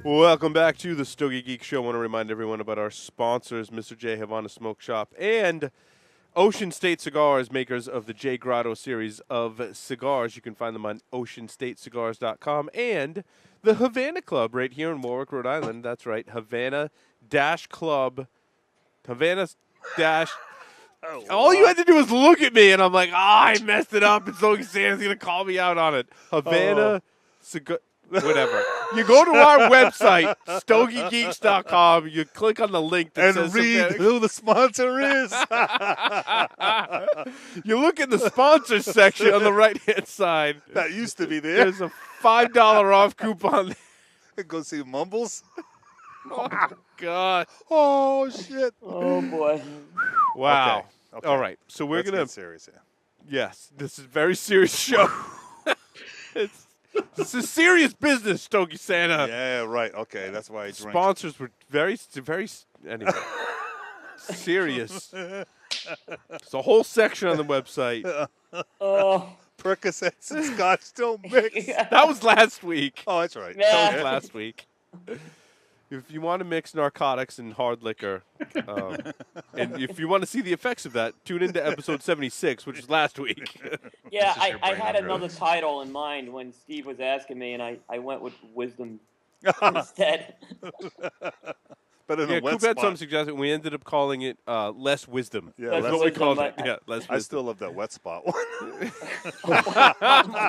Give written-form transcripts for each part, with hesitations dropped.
Welcome back to the Stogie Geek Show. I want to remind everyone about our sponsors, Mr. J Havana Smoke Shop and Ocean State Cigars, makers of the J Grotto series of cigars. You can find them on oceanstatecigars.com, and the Havana Club right here in Warwick, Rhode Island. That's right, Havana-Club. Havana-. All you had to do was look at me, and I'm like, I messed it up, and Stogie Santa's going to call me out on it. Havana Cigar. Whatever. You go to our website, stogiegeeks.com. You click on the link that says read who the sponsor is. You look at the sponsors section on the right-hand side. That used to be there. There's a $5 off coupon. Go see Mumbles. Oh, God. Oh, shit. Oh, boy. Wow. Okay. All right. So we're going to. serious here. Yes. This is a very serious show. This is serious business, Stogie Santa. Yeah, right. Okay, that's why I drink. Sponsors were very, anyway, serious. There's a whole section on the website. Percocets and Scotch still mixed. That was last week. Oh, that's right. That was last week. If you want to mix narcotics and hard liquor, and if you want to see the effects of that, tune into episode 76, which is last week. Yeah, I had another title in mind when Steve was asking me, and I went with wisdom instead. But in a wet Coop had spot. some suggestion. We ended up calling it less wisdom. Yeah, that's less what we wisdom, called but- it. Yeah, less wisdom. I still love that wet spot one.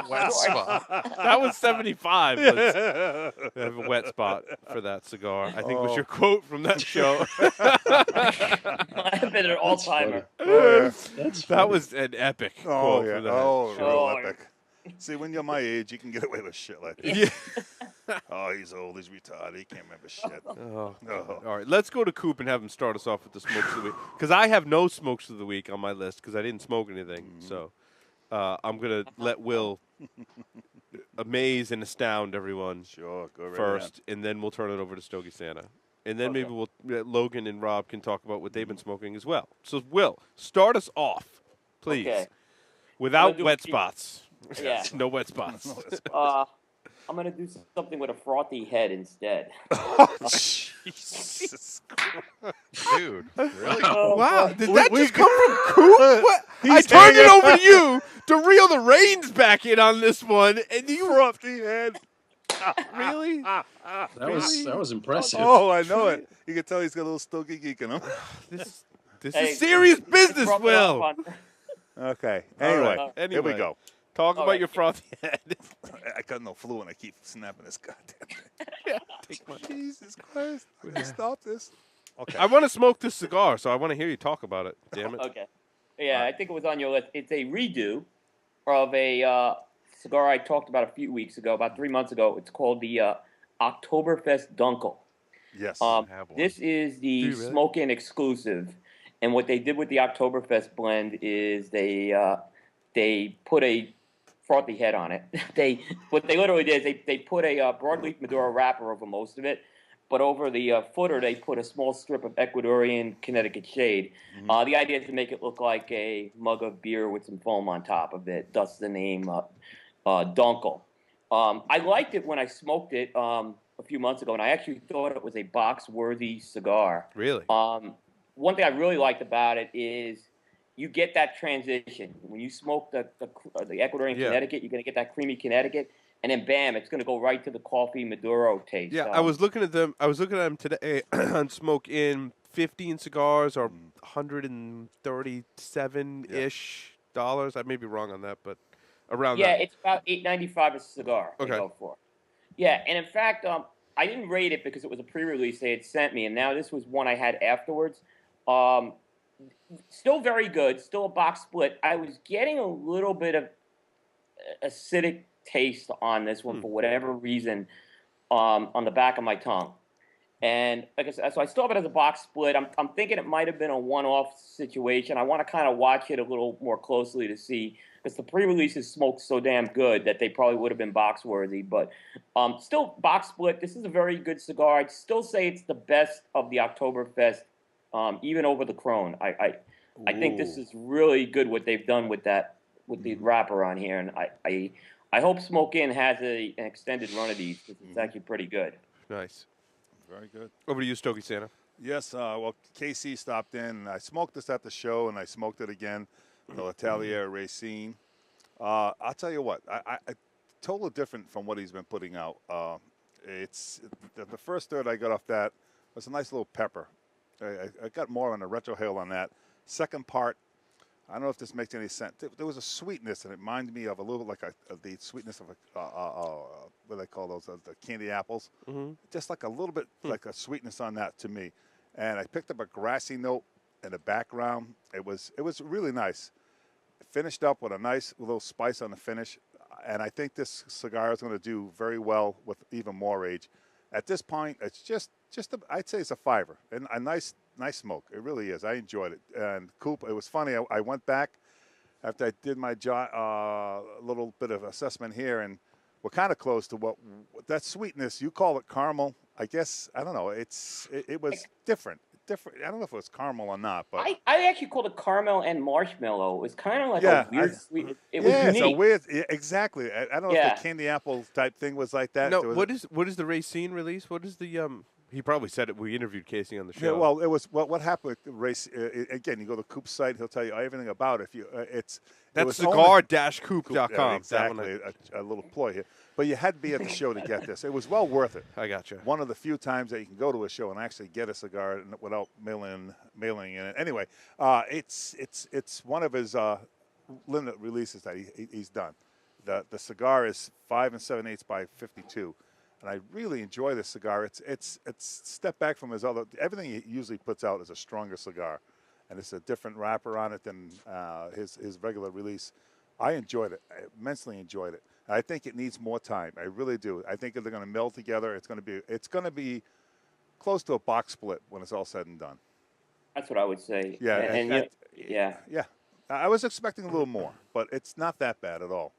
Wet spot. That was 75. I have a wet spot for that cigar. I think was your quote from that show. I've been an all-timer. That was an epic Oh, quote yeah. for that. Oh, show. real epic. See, when you're my age, you can get away with shit like that. Yeah. Oh, he's old. He's retarded. He can't remember shit. Oh. Oh. All right, let's go to Coop and have him start us off with the smokes of the week. Because I have no smokes of the week on my list because I didn't smoke anything. So I'm going to let Will amaze and astound everyone Sure, go right first, and then we'll turn it over to Stogie Santa. And then maybe Logan and Rob can talk about what they've been smoking as well. So, Will, start us off, please, Okay. without do wet a few- spots. Yeah. No wet spots. I'm going to do something with a frothy head instead. Jesus Christ. Dude, really? Wow, did We- that we- just come from Coop? What? I He's turned it hanging- over to you to reel the reins back in on this one, and you Frothy head. really? That was impressive. Oh, I know it. You can tell he's got a little Stogie geek in him. This Hey, is serious business, Rub it Will. off on- Okay. All Anyway, right, here we go. Talk All about right. your frothy head. I got no flu and I keep snapping this goddamn thing. Yeah, take one. Jesus Christ. I can stop this. Okay. I want to smoke this cigar, so I want to hear you talk about it. Damn it. Okay. Yeah, I think it was on your list. It's a redo of a cigar I talked about a few weeks ago, about 3 months ago. It's called the Oktoberfest Dunkle. Yes. have one. This is the Do you really? smoke-in exclusive. And what they did with the Oktoberfest blend is they put a frothy head on it. What they literally did is they put a broadleaf Maduro wrapper over most of it, but over the footer they put a small strip of Ecuadorian Connecticut shade. The idea is to make it look like a mug of beer with some foam on top of it. Thus the name Dunkle. I liked it when I smoked it a few months ago, and I actually thought it was a box-worthy cigar. Really? One thing I really liked about it is you get that transition. When you smoke the Ecuadorian Yeah. Connecticut, you're going to get that creamy Connecticut, and then bam, it's going to go right to the coffee Maduro taste. Yeah, I was looking at them. I was looking at them today on Smoke In. 15 cigars are $137-ish dollars. I may be wrong on that, but around Yeah, that. it's about $8.95 a cigar they Okay. go for. Yeah, and in fact, I didn't rate it because it was a pre-release they had sent me, and now this was one I had afterwards. Still very good, still a box split. I was getting a little bit of acidic taste on this one for whatever reason on the back of my tongue. And like I said, so I still have it as a box split. I'm thinking it might have been a one-off situation. I want to kind of watch it a little more closely to see, because the pre-releases smoked so damn good that they probably would have been box worthy. But still box split. This is a very good cigar. I'd still say it's the best of the Oktoberfest, even over the Krone. I think this is really good what they've done with that, with the wrapper on here, and I hope Smoke In has an extended run of these, because it's actually pretty good. Nice. Very good. Over to you, Stogie Santa. Yes, well, KC stopped in, and I smoked this at the show, and I smoked it again, the L'Atelier Racine. I'll tell you what, I totally different from what he's been putting out. It's the first third I got off that was a nice little pepper. I got more on the retrohale on that. Second part, I don't know if this makes any sense. There was a sweetness, and it reminded me of a little like the sweetness of what do they call those? The candy apples. Mm-hmm. Just like a little bit like a sweetness on that to me. And I picked up a grassy note in the background. It was really nice. Finished up with a nice little spice on the finish, and I think this cigar is going to do very well with even more age. At this point, it's just I'd say it's a fiver, and a nice smoke. It really is. I enjoyed it. And Coop, it was funny. I went back after I did my little bit of assessment here, and we're kind of close to what that sweetness. You call it caramel. I guess I don't know. It was different. I don't know if it was caramel or not, but I actually called it caramel and marshmallow. It was kind of like Yeah, a weird sweet. It was it's unique. a weird. Exactly. I don't know if the candy apple type thing was like that. No, There was what is the Racine release? What is the He probably said it. We interviewed Casey on the show. Yeah, well, it was what happened with the race. Again, you go to Coop's site; he'll tell you everything about it. If you, That's cigar-coop.com. Yeah, exactly, a little ploy here. But you had to be at the show to get this. It was well worth it. I got you. One of the few times that you can go to a show and actually get a cigar without mailing in it. Anyway, it's one of his limited releases that he's done. The cigar is 5 7/8 by 52. And I really enjoy this cigar. It's step back from his other. Everything he usually puts out is a stronger cigar, and it's a different wrapper on it than his regular release. I enjoyed it. I immensely enjoyed it. I think it needs more time. I really do. I think if they're going to meld together, it's going to be close to a box split when it's all said and done. That's what I would say. Yeah, Yeah. I was expecting a little more, but it's not that bad at all.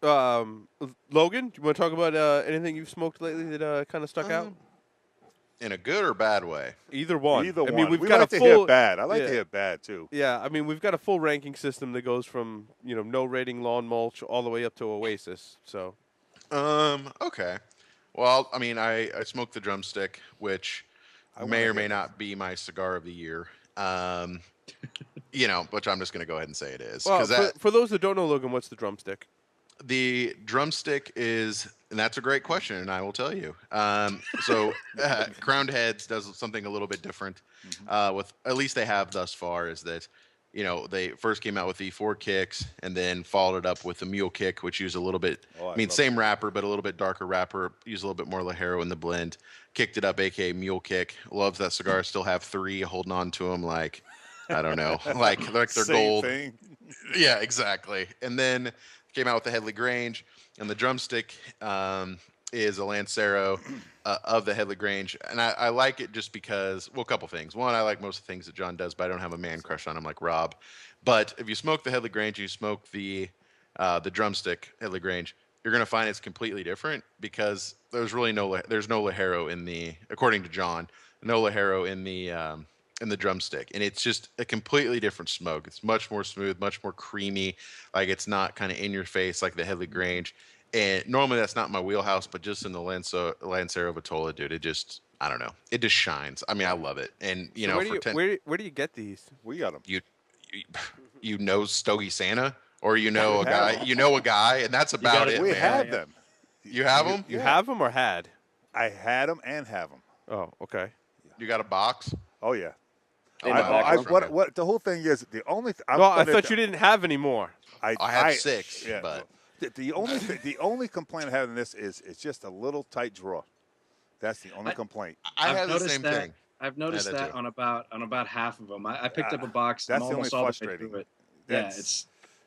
Logan, do you want to talk about anything you've smoked lately that kind of stuck out? In a good or bad way? Either one. Either one. I mean, we've we got like a to full. hear bad. I like to hear bad too. Yeah, I mean, we've got a full ranking system that goes from no rating lawn mulch all the way up to Oasis. So. Okay. Well, I mean, I smoked the drumstick, which may or may not be my cigar of the year. Which I'm just going to go ahead and say it is. Well, for those that don't know, Logan, what's the drumstick? The drumstick is, and that's a great question, and I will tell you. Crowned Heads does something a little bit different. With at least they have thus far, is that they first came out with the 4 kicks and then followed it up with the mule kick, which used a little bit. Same wrapper, but a little bit darker wrapper. Used a little bit more Ligero in the blend. Kicked it up, aka mule kick. Loves that cigar. Still have 3 holding on to them like I don't know, like they're Same gold. Thing. Yeah, exactly. And then came out with the Headley Grange, and the drumstick is a Lancero of the Headley Grange. And I like it just because, well, a couple things. One, I like most of the things that John does, but I don't have a man crush on him like Rob. But if you smoke the Headley Grange, you smoke the drumstick Headley Grange, you're going to find it's completely different because there's no Ligero in the, according to John, no Ligero in the drumstick, and it's just a completely different smoke. It's much more smooth, much more creamy. Like it's not kind of in your face like the Headley Grange. And normally that's not my wheelhouse, but just in the Lancero Vitola, dude, it just, I don't know, it just shines. I mean, I love it. And where do you get these? We got them. You know Stogie Santa, or a guy, and that's about it. We man. have them. You have them? You have them or had? I had them and have them. Oh, okay. You got a box? Oh yeah. What the whole thing is the only. I thought you didn't have any more. I have 6, yeah, but the only complaint I have in this is it's just a little tight draw. That's the only complaint. I have the same thing. I've noticed that on about half of them. I picked up a box. That's I'm the only almost all the way frustrating. through it. That's,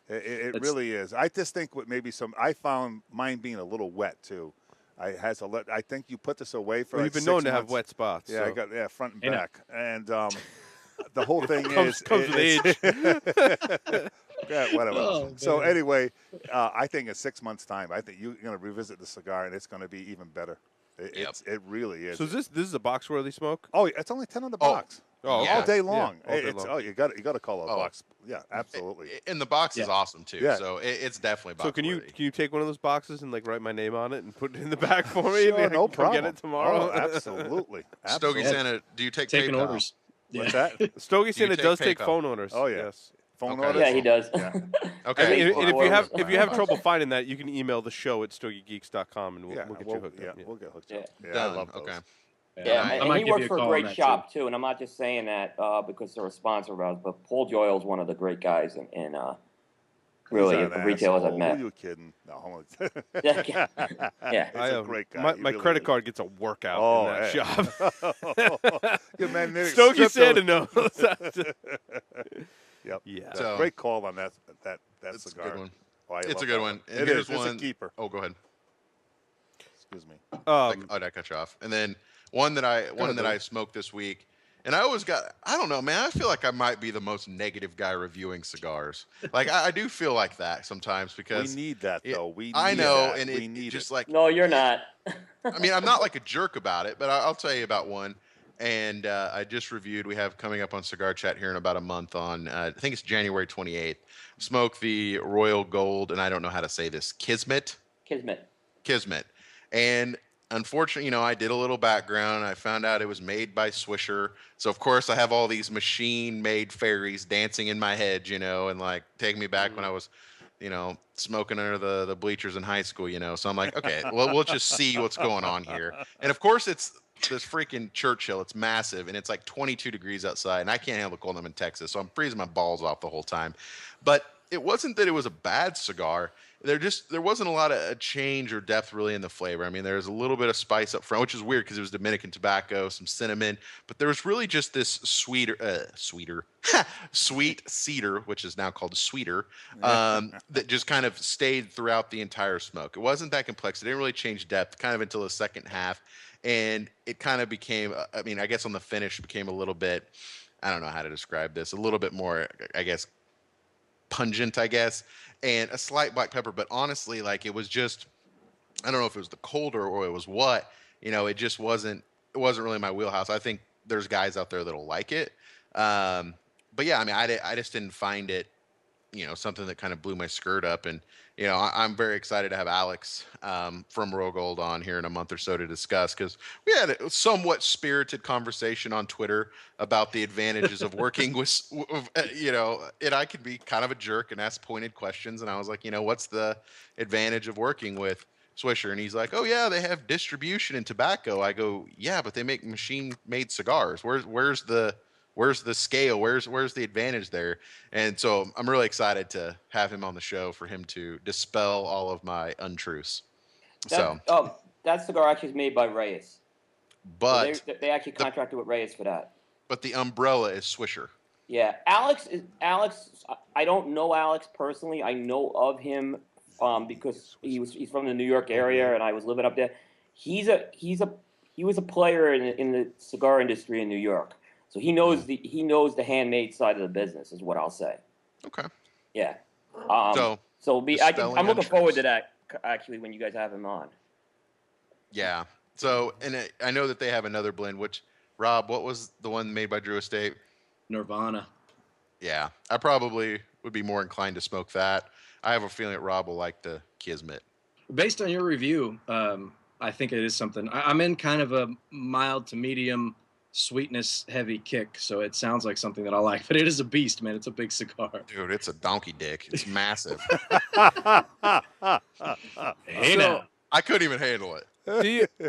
it really is. I just think with maybe I found mine being a little wet too. I think you put this away for. Well, like you've been 6 known to months. have wet spots. Yeah, so. I got front and back, and the whole thing comes with age. Yeah, whatever. Oh, so man. anyway, I think in 6 months' time, I think you're going to revisit the cigar, and it's going to be even better. It really is. So this is a box worthy smoke? Oh, it's only 10 on the box. Oh, all Yeah. day long. Yeah, all day It's long. you got to call it a Oh. box. Yeah, absolutely. And the box is Yeah. awesome too. Yeah. So it's definitely box So can worthy. you take one of those boxes and like write my name on it and put it in the back for me? Sure, and I no can come problem. get it tomorrow. Oh, absolutely. Stogie Yeah. Santa, do you take Taking PayPal? orders. What's Yeah. that? Stogie Santa take does take PayPal? phone orders. Oh, yeah. Yes. Phone Okay. orders? Yeah, he does. Yeah. Okay. think And Well, if you have orders. if you have trouble finding that, you can email the show at stogiegeeks.com and we'll get you hooked up. Yeah. We'll get hooked Yeah. up. Yeah, I Done. love those. Okay. Yeah, I and might he give works you a for a call on great that, shop too. And I'm not just saying that because they're a sponsor of ours, but Paul Joyle's one of the great guys in really He's an retailers I've asshole. met. Who you kidding? No, hold on. Yeah. He's I, a great guy. My He really credit is. card gets a workout Oh, in that hey. shop. Good man. Nick. Stogie Strip Santa those. knows. Yep. Yeah. So- Great call on that It's a cigar. good one. Oh, I It's love a good that one. And It here's is. It's one. a keeper. Oh, go ahead. Excuse me. Did I cut you off? And then one that I smoked this week, and I don't know, man. I feel like I might be the most negative guy reviewing cigars. Like I do feel like that sometimes We because need that, though. I know, that. and we it need just it. like No, you're not. I mean, I'm not like a jerk about it, but I'll tell you about one. And I just reviewed. We have coming up on Cigar Chat here in about a month on I think it's January 28th. Smoke the Royal Gold, and I don't know how to say this. Kismet. And unfortunately, I did a little background. I found out it was made by Swisher. So of course I have all these machine-made fairies dancing in my head, and like taking me back when I was, smoking under the bleachers in high school, So I'm like, okay, well, we'll just see what's going on here. And of course it's this freaking Churchill. It's massive, and it's like 22 degrees outside, and I can't handle the cold. I'm in Texas, so I'm freezing my balls off the whole time. But it wasn't that it was a bad cigar. There wasn't a lot of change or depth really in the flavor. I mean, there's a little bit of spice up front, which is weird because it was Dominican tobacco, some cinnamon, but there was really just this sweet cedar, which is now called sweeter, that just kind of stayed throughout the entire smoke. It wasn't that complex. It didn't really change depth kind of until the second half. And it kind of became, I guess on the finish became a little bit, I don't know how to describe this, a little bit more, I guess, pungent, and a slight black pepper. But honestly, like it was just, I don't know if it was the colder or it was what, it just wasn't really my wheelhouse. I think there's guys out there that'll like it. But yeah, I just didn't find it, something that kind of blew my skirt up. And, I'm very excited to have Alex from Royal Gold on here in a month or so to discuss, because we had a somewhat spirited conversation on Twitter about the advantages of working with, and I could be kind of a jerk and ask pointed questions. And I was like, what's the advantage of working with Swisher? And he's like, oh yeah, they have distribution in tobacco. I go, yeah, but they make machine-made cigars. Where's the scale? Where's the advantage there? And so I'm really excited to have him on the show for him to dispel all of my untruths. That cigar actually is made by Reyes. But So they actually contracted with Reyes for that. But the umbrella is Swisher. Yeah, Alex. I don't know Alex personally. I know of him because he's from the New York area, and I was living up there. He was a player in the cigar industry in New York. So he knows the handmade side of the business, is what I'll say. Okay. Yeah. I'm looking forward to that actually when you guys have him on. Yeah. So, and I know that they have another blend. Which, Rob, what was the one made by Drew Estate? Nirvana. Yeah, I probably would be more inclined to smoke that. I have a feeling that Rob will like the Kismet. Based on your review, I think it is something. I'm in kind of a mild to medium sweetness heavy kick, so it sounds like something that I like. But it is a beast, man. It's a big cigar. Dude, it's a donkey dick. It's massive. Hey now. I couldn't even handle it.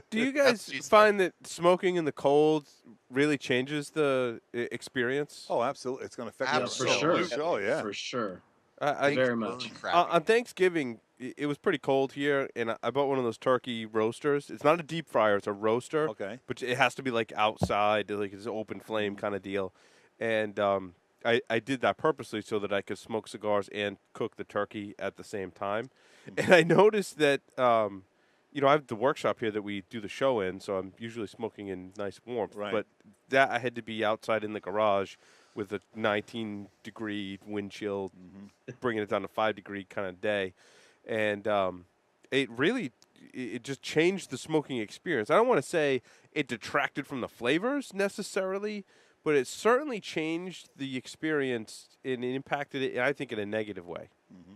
Do you guys find that smoking in the cold really changes the experience? Oh, absolutely. It's going to affect For you. sure. Oh, yeah. For sure. I Very much. on Thanksgiving, it was pretty cold here, and I bought one of those turkey roasters. It's not a deep fryer; it's a roaster. Okay. But it has to be like outside, like it's an open flame kind of deal. And I did that purposely so that I could smoke cigars and cook the turkey at the same time. And I noticed that I have the workshop here that we do the show in, so I'm usually smoking in nice warmth. Right. But that I had to be outside in the garage with a 19-degree wind chill, bringing it down to 5-degree kind of day. And it just changed the smoking experience. I don't want to say it detracted from the flavors necessarily, but it certainly changed the experience and it impacted it, I think, in a negative way.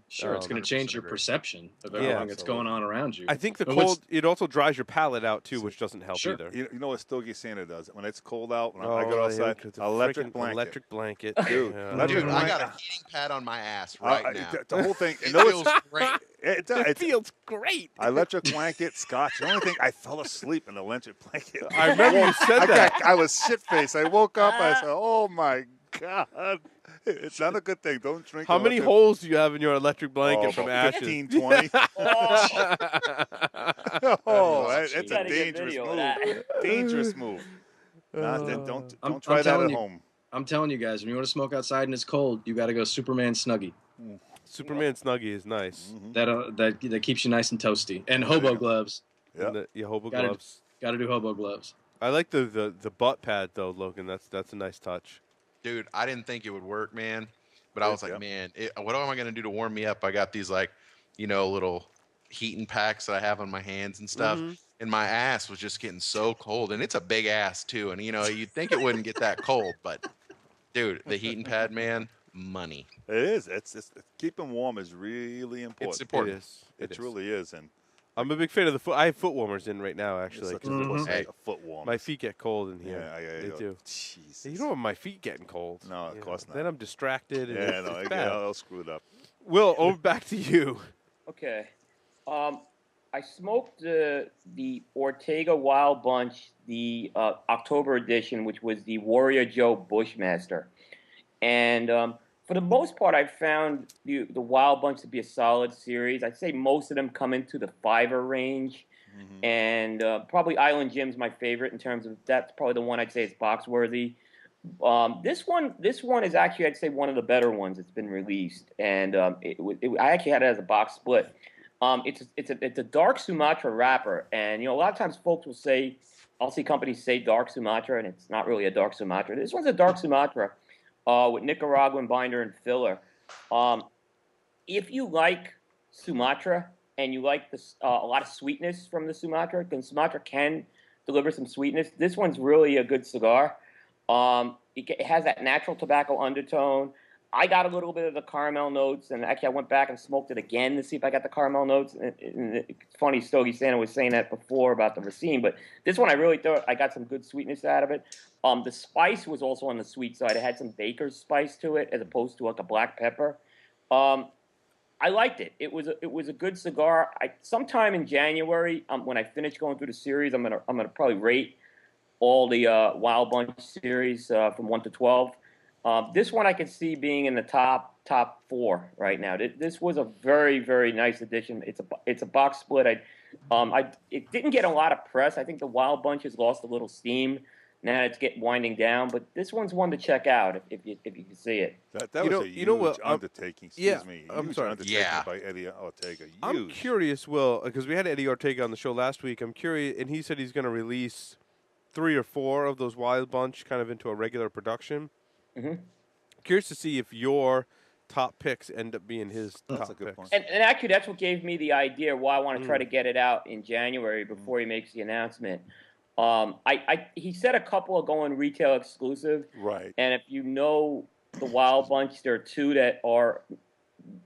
Sure, it's going to change 100% your agree. perception of Yeah. everything that's going on around you. I think the But what's- cold, it also dries your palate out too, which doesn't help Sure. either. You know what Stogie Santa does? When it's cold out, when I Oh, go yeah, outside, with the electric freaking blanket. Electric blanket. Dude, Yeah. electric Dude, I blanket. got a heating pad on my ass right now. The whole thing. It You know feels what's- great. It, It it's, feels great. electric blanket, scotch. The only thing, I fell asleep in the electric blanket. I remember you said that. I was shit-faced. I woke up, I said, oh, my God. It's not a good thing. Don't drink How many electric- holes do you have in your electric blanket Oh, from about ashes? 15, 20. Oh, It's you a gotta get dangerous video of move. that. Dangerous move. Don't I'm try that telling at you. home. I'm telling you guys, when you want to smoke outside and it's cold, you got to go Superman Snuggie. Superman Snuggie is nice. That keeps you nice and toasty. And hobo gloves. Yeah. And the hobo Gotta- gloves. Got to do hobo gloves. I like the butt pad though, Logan. That's a nice touch. Dude, I didn't think it would work, man. But I was like, Yeah. man, what am I going to do to warm me up? I got these, like, little heating packs that I have on my hands and stuff. Mhm. And my ass was just getting so cold. And it's a big ass, too. And, you'd think it wouldn't get that cold. But, dude, the heating pad, man, money. It is. It's keeping warm is really important. It's important. It is. It is. really is. And I'm a big fan of the foot. I have foot warmers in right now, actually. it's 'cause such a, it's- pussy, a foot warm. my feet get cold in here. Yeah, They do. Jesus. You don't want my feet getting cold. No, of You course know. not. Then I'm distracted. And Yeah, it's, no, it's I bad. get all screwed up. Will, over back to you. Okay. I smoked the Ortega Wild Bunch, the October edition, which was the Warrior Joe Bushmaster. And for the most part, I found the Wild Bunch to be a solid series. I'd say most of them come into the $5 range. And probably Island Jim's my favorite in terms of that's probably the one I'd say is box worthy. This one is actually, I'd say, one of the better ones that's been released. And I actually had it as a box split. It's a dark Sumatra wrapper, and a lot of times folks will say, I'll see companies say dark Sumatra, and it's not really a dark Sumatra. This one's a dark Sumatra with Nicaraguan binder and filler. If you like Sumatra and you like a lot of sweetness from the Sumatra, then Sumatra can deliver some sweetness. This one's really a good cigar. It has that natural tobacco undertone. I got a little bit of the caramel notes, and actually I went back and smoked it again to see if I got the caramel notes. And it's funny, Stogie Santa was saying that before about the Racine, but this one I really thought I got some good sweetness out of it. The spice was also on the sweet side. It had some baker's spice to it as opposed to like a black pepper. I liked it. It was a good cigar. Sometime in January, when I finish going through the series, I'm gonna probably rate all the Wild Bunch series from 1 to 12. This one I could see being in the top 4 right now. This was a very, very nice addition. It's a box split. It didn't get a lot of press. I think the Wild Bunch has lost a little steam. Now it's winding down, but this one's one to check out if you can see it. That was a huge undertaking. Excuse me. I'm Huge sorry. undertaking Yeah. by Eddie Ortega. Huge. I'm curious, Will, because we had Eddie Ortega on the show last week. I'm curious, and he said he's going to release 3 or 4 of those Wild Bunch kind of into a regular production. Mm-hmm. Curious to see if your top picks end up being his That's top a good picks. point. And actually, that's what gave me the idea why I want to try to get it out in January before he makes the announcement. He said a couple are going retail exclusive. Right. And if you know the Wild Bunch, there are 2 that are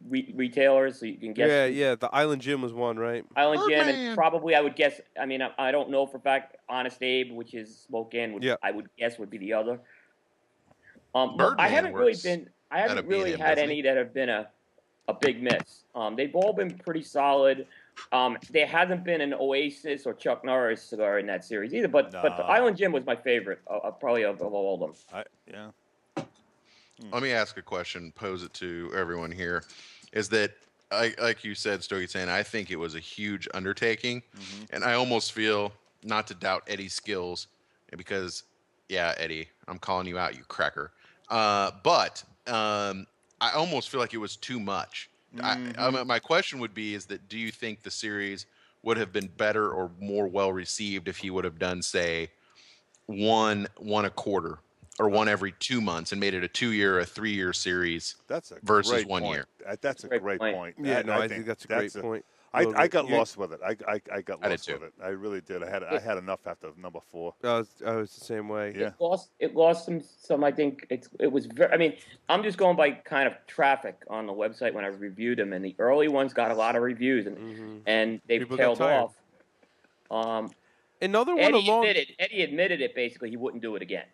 retailers, so you can guess. Yeah. The Island Gym was one, right? Island Jim, and Birdman. probably I would guess. I mean, I don't know for a fact. Honest Abe, which is Smoke In, Yeah. I would guess would be the other. But Birdman I haven't really works been. I at a haven't really B&M, had doesn't any he? that have been a big miss. They've all been pretty solid. There hasn't been an Oasis or Chuck Norris cigar in that series either. But the No. Island Jim was my favorite, probably of all of them. Yeah. Let me ask a question, pose it to everyone here. Is that, like you said, Stogie saying, I think it was a huge undertaking. And I almost feel, not to doubt Eddie's skills, because, yeah, Eddie, I'm calling you out, you cracker. But I almost feel like it was too much. My question would be, is that do you think the series would have been better or more well received if he would have done, say, one a quarter or one every 2 months and made it a 2-year, a 3-year series That's a versus great 1 point. year? That's a great point. Yeah, I think that's a great point. I got You- lost with it. I got I did lost too. with it. I really did. I had enough after number 4. I was the same way. Yeah. It lost some. I think it was very. I mean, I'm just going by kind of traffic on the website when I reviewed them, and the early ones got a lot of reviews, and they've People got tailed tired. off. Another one along Eddie admitted it basically. He wouldn't do it again.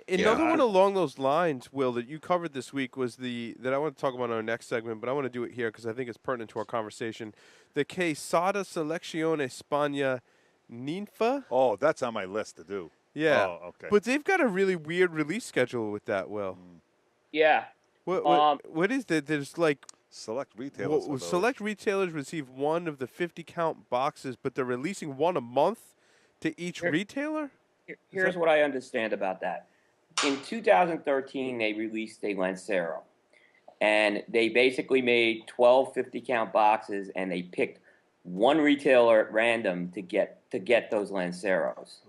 Another Yeah. one along those lines, Will, that you covered this week was that I want to talk about in our next segment, but I want to do it here because I think it's pertinent to our conversation. The Quesada Selección España Ninfa. Oh, that's on my list to do. Yeah. Oh, okay. But they've got a really weird release schedule with that, Will. Yeah. What is that? There's like Select retailers. select retailers receive one of the 50 count boxes, but they're releasing one a month to each retailer? Here's what I understand about that. In 2013, they released a Lancero, and they basically made 12 50-count boxes, and they picked one retailer at random to get those Lanceros.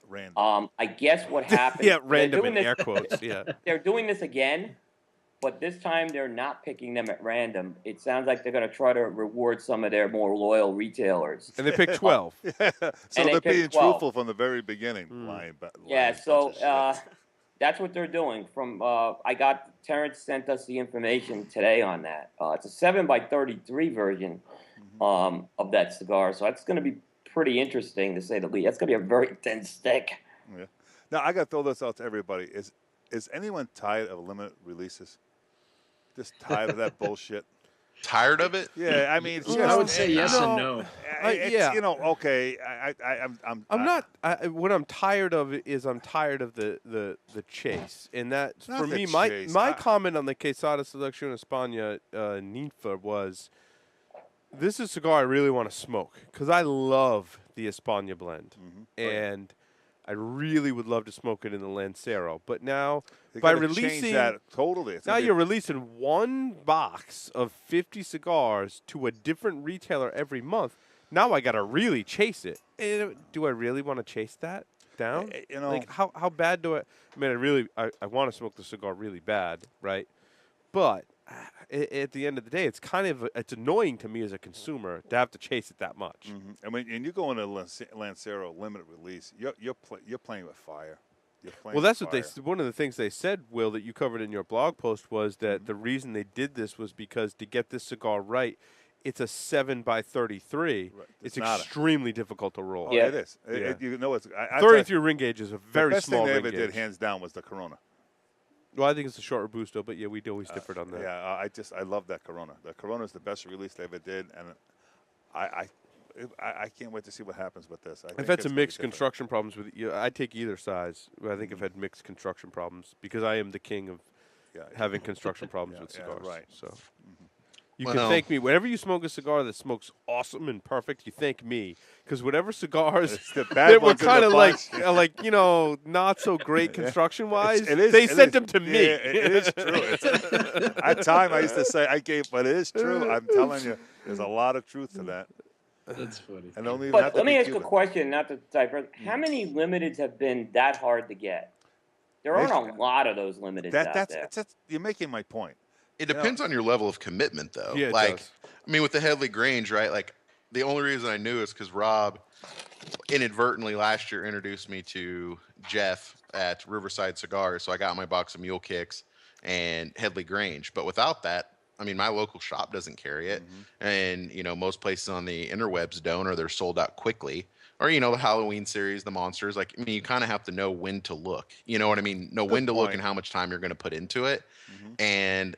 Random. I guess what happened. Yeah, random they're in doing air quotes. Yeah. They're doing this again, but this time they're not picking them at random. It sounds like they're going to try to reward some of their more loyal retailers. And they picked 12. So and they they're being picked 12. truthful from the very beginning. Lying, Yeah, bunch so of shit. that's what they're doing. Terrence sent us the information today on that. It's a 7x33 version of that cigar, so that's going to be pretty interesting to say the least. That's going to be a very thin stick. Yeah. Now I got to throw this out to everybody. Is anyone tired of limited releases? Just tired of that bullshit? Tired of it? Yeah, I mean, it's just, I would say yes and no. no. Yeah. You know, okay. I'm not. What I'm tired of is I'm tired of the chase, and that Not for the me, chase. my comment on the Quesada Selección España Ninfa was, this is a cigar I really want to smoke because I love the España blend, and I really would love to smoke it in the Lancero. But now They by gotta change releasing that totally. It's now gonna be- you're releasing one box of 50 cigars to a different retailer every month. Now I got to really chase it. Do I really want to chase that down? You know, Like how bad do I mean, I want to smoke the cigar really bad, right? But at the end of the day, it's annoying to me as a consumer to have to chase it that much. I mean, and you go into Lancero limited release, you're playing with fire. You're playing Well, that's with what fire. one of the things they said, Will, that you covered in your blog post was that the reason they did this was because to get this cigar right, it's a 7x33. Right. It's not extremely difficult to roll. Oh, Yeah. it is. Yeah. You know, it's 33 ring gauge is a very the best small thing they ring ever gauge. did, hands down, was the Corona. Well, I think it's a short Robusto, but yeah, we always differed on that. Yeah, I love that Corona. The Corona is the best release they ever did, and I can't wait to see what happens with this. I've had some mixed construction problems with it. I take either size. I think I've had mixed construction problems because I am the king of having construction problems with cigars. right. So you Well, can no. thank me. Whenever you smoke a cigar that smokes awesome and perfect, you thank me because whatever cigars It's the bad that were ones in the kind of bunch. not so great construction wise, It is- they it sent is. them to me. Yeah, it is true. At time, I used to say but it is true. I'm telling you, there's a lot of truth to that. That's funny. And don't even have But to let me be ask you a Cuban. question, not to digress. How many limiteds have been that hard to get? There aren't a lot of those limiteds out there. That's you're making my point. It depends on your level of commitment, though. Yeah, it like, does. I mean, with the Headley Grange, right? Like, the only reason I knew is because Rob inadvertently last year introduced me to Jeff at Riverside Cigars, so I got my box of Mule Kicks and Headley Grange. But without that, I mean, my local shop doesn't carry it, and most places on the interwebs don't, or they're sold out quickly. Or the Halloween series, the monsters. Like, I mean, you kind of have to know when to look. You know what I mean? Know when to look point. and how much time you're going to put into it. And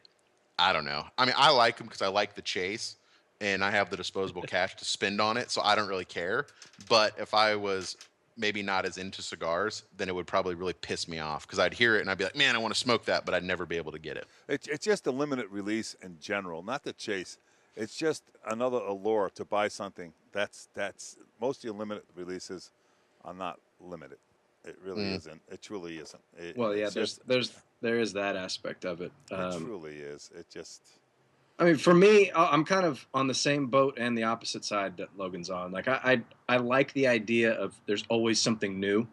I don't know. I mean, I like them because I like the chase, and I have the disposable cash to spend on it, so I don't really care. But if I was maybe not as into cigars, then it would probably really piss me off because I'd hear it and I'd be like, man, I want to smoke that, but I'd never be able to get it. It's just a limited release in general, not the chase. It's just another allure to buy something. That's most of your limited releases are not limited. It really isn't. It truly isn't. Well, yeah, it's just, there is that aspect of it. it truly is. It just. I mean, for me, I'm kind of on the same boat and the opposite side that Logan's on. Like, I like the idea of there's always something new.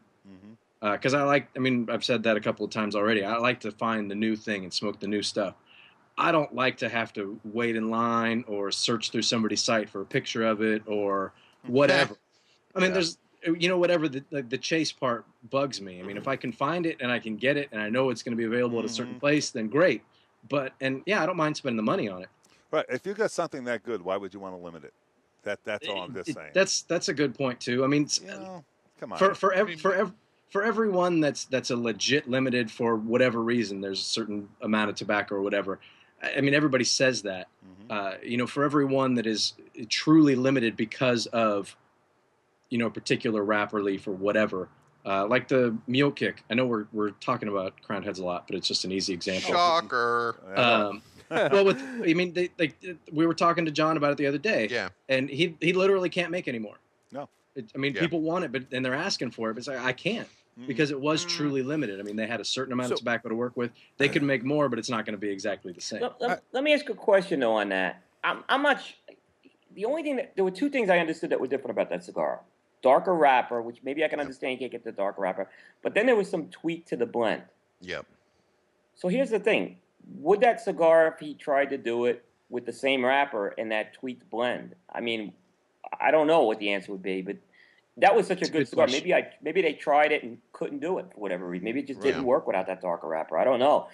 Because I've said that a couple of times already. I like to find the new thing and smoke the new stuff. I don't like to have to wait in line or search through somebody's site for a picture of it or whatever. I mean, Yeah. there's, whatever the chase part bugs me. I mean, if I can find it and I can get it and I know it's going to be available at a certain place, then great. And yeah, I don't mind spending the money on it. Right. If you got something that good, why would you want to limit it? That's all I'm just saying. That's a good point too. I mean, Come on. For everyone that's a legit limited for whatever reason, there's a certain amount of tobacco or whatever. I mean, everybody says that. For everyone that is truly limited because of, a particular wrapper leaf or whatever, like the mule kick. I know we're talking about crowned heads a lot, but it's just an easy example. Shocker. Well, we were talking to John about it the other day. Yeah. And he literally can't make anymore. No. People want it, and they're asking for it, but it's like, I can't. Because it was truly limited. I mean, they had a certain amount of tobacco to work with. They could make more, but it's not going to be exactly the same. Let me ask a question though on that. I'm not. The only thing there were two things I understood that were different about that cigar: darker wrapper, which maybe I can understand. You can't get the darker wrapper, but then there was some tweak to the blend. Yep. So here's the thing: would that cigar, if he tried to do it with the same wrapper and that tweaked blend? I mean, I don't know what the answer would be, but that was such a good cigar. Maybe they tried it and couldn't do it for whatever reason. Maybe it just didn't work without that darker wrapper. I don't know,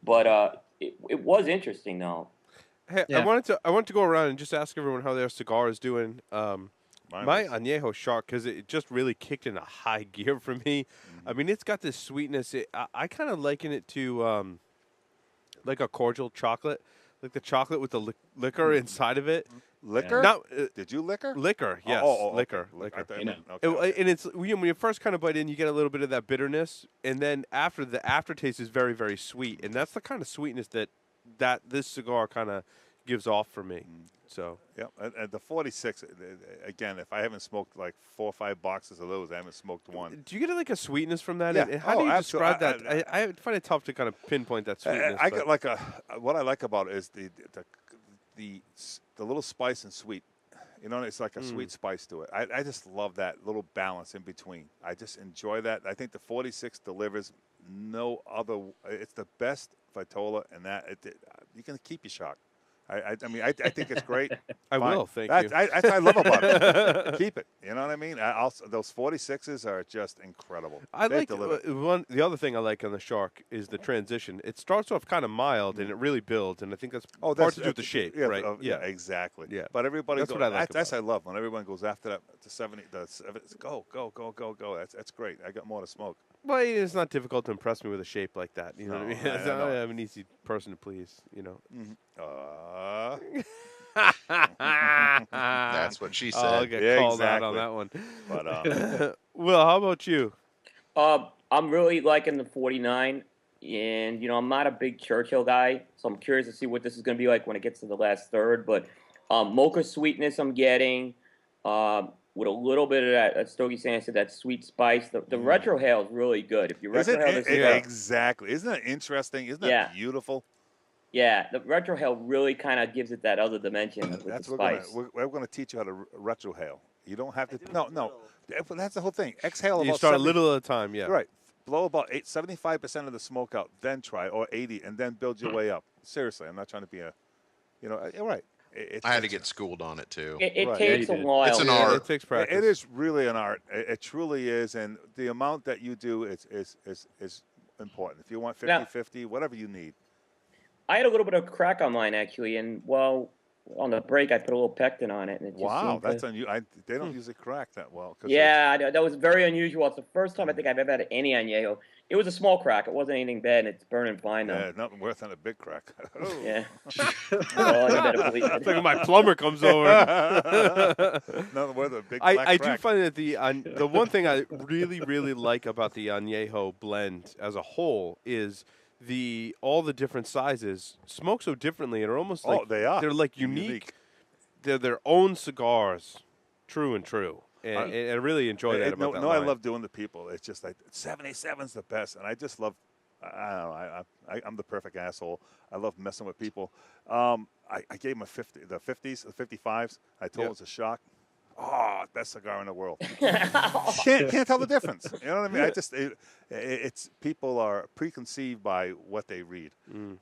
but it was interesting though. Hey, I wanted to go around and just ask everyone how their cigar is doing. My Añejo Shark, because it just really kicked in a high gear for me. I mean, it's got this sweetness. I kind of liken it to like a cordial chocolate, like the chocolate with the liquor inside of it. Liquor? Not, Did you liquor? Liquor, yes. Liquor. And it's when you first kind of bite in, you get a little bit of that bitterness, and then after the aftertaste is very, very sweet, and that's the kind of sweetness that this cigar kind of gives off for me. So yeah, and the 46 again. If I haven't smoked like 4 or 5 boxes of those, I haven't smoked one. Do you get like a sweetness from that? Yeah. And how do you describe that? I find it tough to kind of pinpoint that sweetness. I got like what I like about it is the little spice and sweet. It's like a sweet spice to it. I just love that little balance in between. I just enjoy that. I think the 46 delivers no other. It's the best Vitola, and you can keep your shock. I think it's great. I will. Thank you. That's what I love about it. Keep it. You know what I mean? Those 46s are just incredible. The other thing I like on the Shark is the transition. It starts off kind of mild and it really builds, and I think that's part to do with the shape, right? Yeah, exactly. Yeah, but everybody. That's what I like. That's I love when everyone goes after that to 70. Go. That's great. I got more to smoke. Well, it's not difficult to impress me with a shape like that. You know what I mean? I'm an easy person to please. That's what she said. I'll get called out on that one. But Will, how about you? I'm really liking the 49, and I'm not a big Churchill guy, so I'm curious to see what this is going to be like when it gets to the last third. But mocha sweetness I'm getting, with a little bit of that Stogie saying, I said that sweet spice. The retrohale is really good. If you retrohale this cigar, exactly. Isn't that interesting? Isn't that beautiful? Yeah, the retrohale really kind of gives it that other dimension with the spice. We're going to teach you how to retrohale. You don't have to. No. That's the whole thing. Exhale. You start a little at a time. Yeah. Right. Blow about 75% of the smoke out, then try, or 80, and then build your way up. Seriously, I'm not trying to be you're right. I had to get schooled on it too. It takes a while. It's an art. It takes practice. It is really an art. It truly is, and the amount that you do is important. If you want 50-50, whatever you need. I had a little bit of crack on mine actually, and on the break I put a little pectin on it, and it just that's unusual. They don't usually crack that well. Yeah, that was very unusual. It's the first time I think I've ever had any Añejo. It was a small crack. It wasn't anything bad, and it's burning fine though. Yeah, nothing worse than a big crack. Yeah. Well, you better believe it. It's like my plumber comes over. Nothing worse than a big black I crack. do find that the one thing I really, really like about the Añejo blend as a whole is all the different sizes smoke so differently and are almost like they're like unique. They're their own cigars, true. And I really enjoy that about that line. I love doing the people. It's just like 77's the best, and I just love. I don't know. I'm the perfect asshole. I love messing with people. I gave him the 50s, the 55s. I told him it was a shock. oh, best cigar in the world. Can't tell the difference. You know what I mean? I just it's people are preconceived by what they read.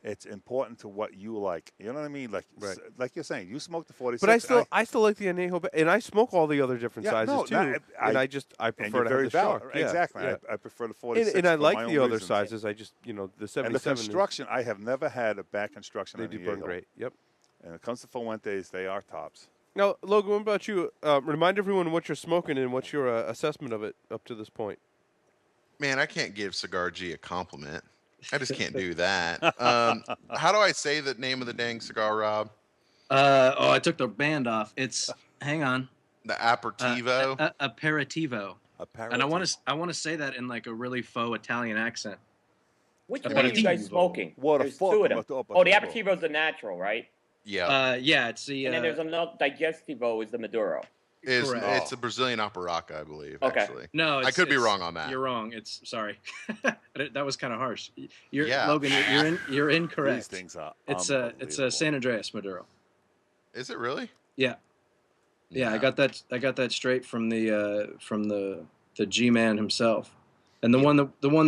It's important to what you like. You know what I mean? Like Right. like you're saying, you smoke the 46. But I still like the anejo, and I smoke all the other different sizes too. And I and prefer you're to very have the valid. shark. Exactly. Yeah. I prefer the 46. And I for my like the own other reasons. sizes. I just the And the 77. construction, I have never had a bad construction. They on do the burn Anejo. great. Yep. And when it comes to Fuentes, they are tops. Now, Logan, what about you? Remind everyone what you're smoking and what's your assessment of it up to this point. Man, I can't give Cigar G a compliment. I just can't do that. How do I say the name of the dang cigar, Rob? I took the band off. It's hang on. The Aperitivo. Aperitivo. And I Apparently. want to say that in like a really faux Italian accent. Which Aperitivo. one are you guys smoking? What a There's fuck two of them. about the Oh, the Aperitivo. Aperitivo is the natural, right? Yeah. Yeah, it's the. And then there's another Digestivo is the Maduro. correct. It's a Brazilian Aparaca, I believe. Okay. Actually. No, I could be wrong on that. You're wrong. It's sorry. That was kind of harsh. Yeah. Logan. You're incorrect. These things are It's a unbelievable. San Andreas Maduro. Is it really? Yeah. Yeah, I got that straight from the G-man himself. And the one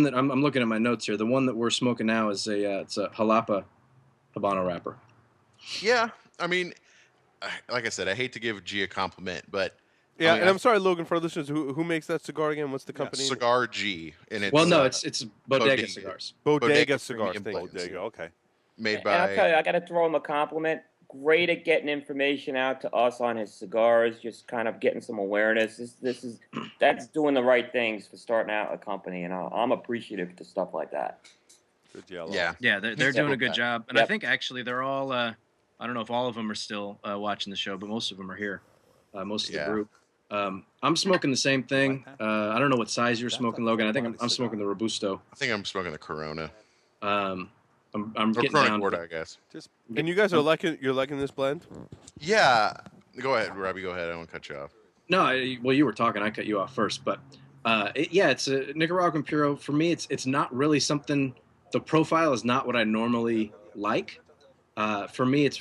that I'm looking at my notes here. The one that we're smoking now is it's a Jalapa Habano wrapper. Yeah. I mean, like I said, I hate to give G a compliment, but Yeah, I mean, and I'm sorry, Logan, for our listeners, who makes that cigar again? What's the Yeah, company? Cigar G, and it's Well, no, uh, it's Bodega Bodega. cigars. Bodega Bodega Cigars. Premium Thank you. Blends. There you go. Okay. made And I'll tell by. you, I got to throw him a compliment. Great at getting information out to us on his cigars, just kind of getting some awareness. That's doing the right things for starting out a company, and I'm appreciative to stuff like that. Good yellow. Yeah. Yeah, they're Yep. doing a good job, and I Yep. think actually they're all. I don't know if all of them are still watching the show, but most of them are here. Most of the Yeah. group. I'm smoking the same thing. I don't know what size you're That's smoking, a Logan. I think full-bodied I'm smoking the cigar. Robusto. I think I'm smoking the Corona I'm or getting Corona down. Gorda, I guess. Just And you guys are liking this blend? Yeah. Go ahead, Robbie. Go ahead. I don't want to cut you off. No, well, you were talking. I cut you off first, but it's a Nicaraguan Puro. For me, it's not really something. The profile is not what I normally like. For me, it's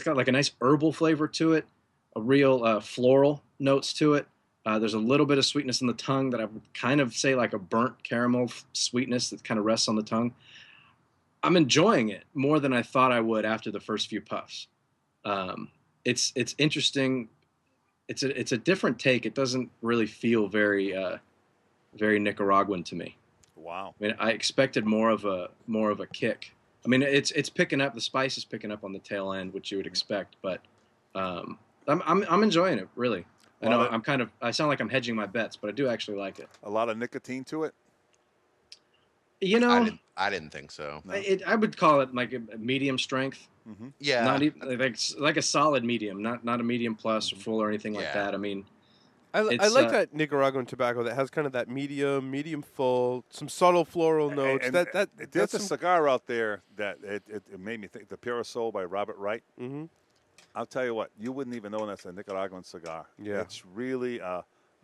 got like a nice herbal flavor to it, a real floral notes to it. There's a little bit of sweetness in the tongue that I would kind of say like a burnt caramel sweetness that kind of rests on the tongue. I'm enjoying it more than I thought I would after the first few puffs. It's interesting. It's a different take. It doesn't really feel very Nicaraguan to me. wow. I mean, I expected more of a kick. I mean, it's picking up. The spice is picking up on the tail end, which you would expect. But I'm enjoying it really. I know I sound like I'm hedging my bets, but I do actually like it. A lot of nicotine to it. You know, I didn't think so. No. I would call it like a medium strength. Mm-hmm. Yeah. Not even like a solid medium, not a medium plus or full or anything like Yeah. that. I mean, I It's, like that Nicaraguan tobacco that has kind of that medium full, some subtle floral notes. And that's there's a some, cigar out there that it made me think. The Pure Soul by Robert Wright. mm-hmm. I'll tell you what, you wouldn't even know that's a Nicaraguan cigar. Yeah. It's really a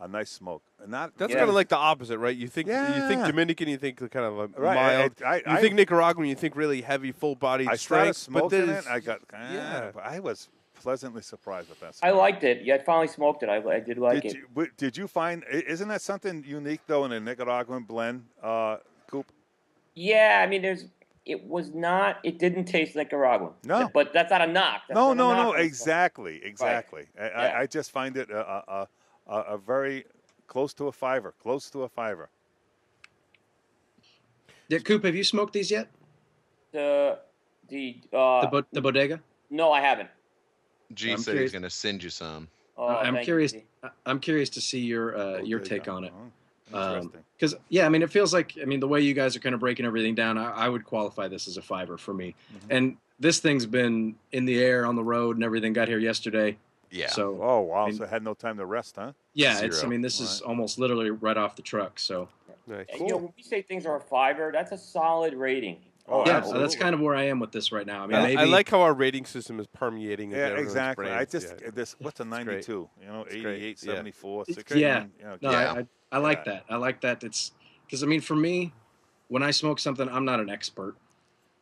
nice smoke. Not That's Yeah. kind of like the opposite, right? You think Yeah. Dominican, you think kind of a right. mild. You think Nicaraguan, you think really heavy, full-bodied I started strength. But smoking there's- it. I got yeah. but I was pleasantly surprised with that. I cigar. liked it. Yeah, I finally smoked it. I did like it. Did you find? Isn't that something unique though in a Nicaraguan blend, Coop? Yeah, I mean, it didn't taste Nicaraguan. No. But that's not a knock. That's No, not a knock. exactly. Yeah. I just find it a very close to a fiver. yeah, Coop, have you smoked these yet? The The bodega. no, I haven't. G I'm said curious- he's going to send you some. Oh, I'm thank curious. you. I'm curious to see your take on it. Interesting. Because I mean, it feels like the way you guys are kind of breaking everything down, I would qualify this as a fiver for me. Mhm. And this thing's been in the air on the road and everything. Got here yesterday. Yeah. So Oh wow! I mean- so I had no time to rest, huh? yeah, Zero. this is almost literally right off the truck. So Nice. And, when we say things are a fiver, that's a solid rating. Oh, yeah, absolutely. so that's kind of where I am with this right now. I mean, I maybe like how our rating system is permeating. into Yeah, everyone's exactly. brains. I just Yeah. this. What's a 92? You know, great. 88, Yeah. 74, It's 60. yeah. You know, No, Yeah. I like that. I like that. It's because for me, when I smoke something, I'm not an expert.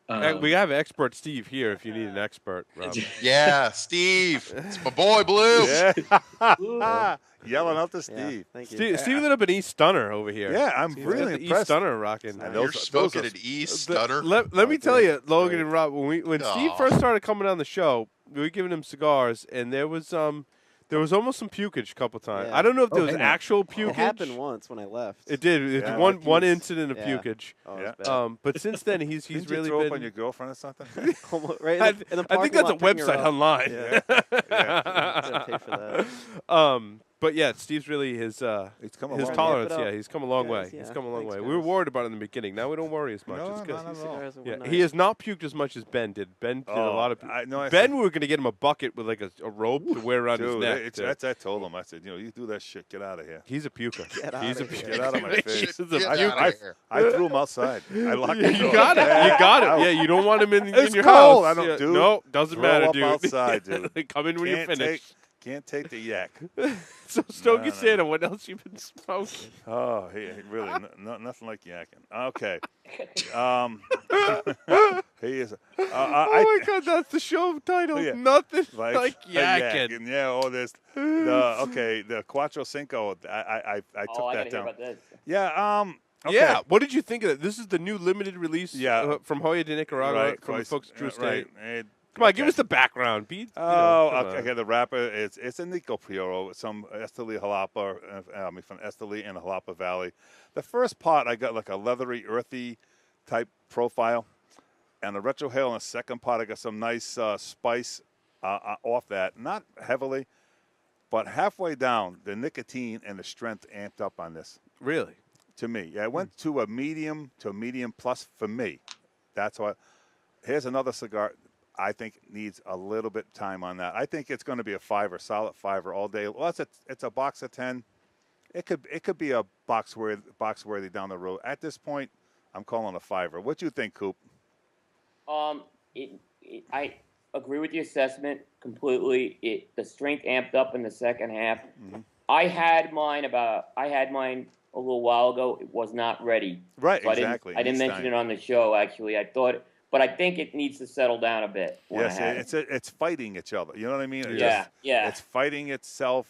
We have expert Steve here if you need an expert, Rob. Yeah, Steve. It's my boy Blue. Yeah. Yelling out to Steve. Thank you. Steve lit up an East Stunner over here. Yeah, I'm He's really got the East impressed. Stunner rocking. And You're those smoking are- an East Stunner. Let me tell you, Logan Great. and Rob, when Steve Aw. first started coming on the show, we were giving him cigars, and there was almost some pukage a couple times. Yeah. I don't know if there Oh, was hey, now. actual pukage. It happened once when I left. It did. It's Yeah. one Like he's- incident of yeah. pukage. Oh, Yeah. it was bad. But since then he's Didn't really you throw been. up on your girlfriend or something? Almost- right in I, the, in the I think parking that's a lot picking her website up. online. Yeah. Yeah. Gotta pay for that. But yeah, Steve's really It's come a his long tolerance. Amp it up. Yeah, he's come a long way. Guys, He's yeah. come a long Thanks, way. We were guys. worried about it in the beginning. Now we don't worry as much. No, it's good. not at all. Cigars are Yeah, nice. he has not puked as much as Ben did. Ben did a lot of. I know. Ben, we were going to get him a bucket with like a rope to wear around his Dude, neck. I told him. I said, you do that shit. Get out of here. He's a puker. Get He's a outta here. puker. Get out of my face. He's a Get puker. outta here. I threw him outside. I locked Yeah, the you door. got it. Yeah. You got it. Yeah, you don't want him in It's your cold. house. I don't, Yeah. dude. No, doesn't Throw matter, up dude. outside, dude. Come in when you're finished. Can't take the yak. So, Stogie No. Santa, what else you been smoking? Oh, he really nothing like yakking. Okay. He is. Oh my God, that's the show title. Yeah. Nothing like yakking. yakking. Yeah. Oh, this. The Cuatro Cinco. I took Oh, I that gotta hear down. about this. Yeah. Okay. Yeah, what did you think of that? This is the new limited release from Hoya de Nicaragua Right. from the folks at True Right. State. Come on, give us the background, Pete. Okay. The wrapper it's a Nico Prioro, some Esteli Jalapa, from Esteli in the Jalapa Valley. The first pot I got like a leathery, earthy type profile, and the retrohale in the second pot I got some nice spice off that, not heavily, but halfway down the nicotine and the strength amped up on this. Really? To me, yeah, it went to a medium plus for me. That's why. Here's another cigar. I think needs a little bit time on that. I think it's going to be a fiver, solid fiver all day. Well, it's a box of 10. It could be a box worthy down the road. At this point, I'm calling a fiver. What do you think, Coop? I agree with the assessment completely. The strength amped up in the second half. Mm-hmm. I had mine a little while ago. It was not ready. Right, So exactly. I didn't mention it on the show. Actually, but I think it needs to settle down a bit. Yes, it's fighting each other. You know what I mean? Yeah. It's fighting itself.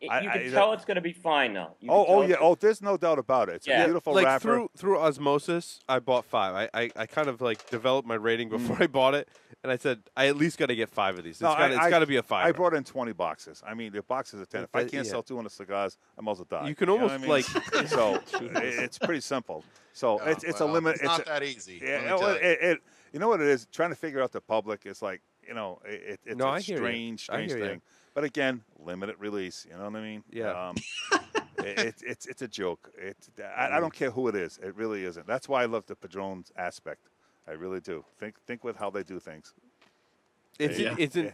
You can tell it's going to be fine though. There's no doubt about it. It's a beautiful like wrapper. through osmosis, I bought 5. I kind of like developed my rating before I bought it, and I said I at least got to get 5 of these. It's got to be a 5. I brought in 20 boxes. I mean, the boxes are 10. If I can't Yeah. sell 200 cigars, I might as well die. You can know what almost I mean? So it's pretty simple. So Oh, it's a limit. It's not that easy. Yeah, let me tell you. you know what it is? Trying to figure out the public is like, it's No, I a hear you. strange I hear you. thing. But again, limited release. You know what I mean? Yeah. It's a joke. I don't care who it is. It really isn't. That's why I love the Patron's aspect. I really do. Think with how they do things. It is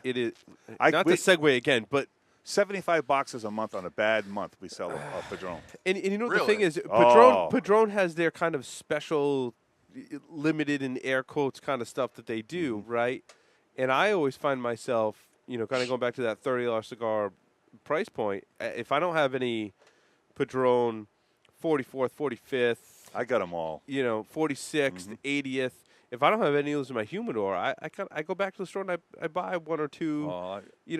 we- not to segue again, but 75 boxes a month on a bad month we sell a Patron. and you know what the Really? thing is, Oh. Patron has their kind of special, limited in air quotes kind of stuff that they do, Mm-hmm. right? And I always find myself, kind of going back to that $30 cigar price point. If I don't have any Patron 44th, 45th, I got them all. 46th, Mm-hmm. 80th. If I don't have any of those in my humidor, I go back to the store and I buy 1 or 2.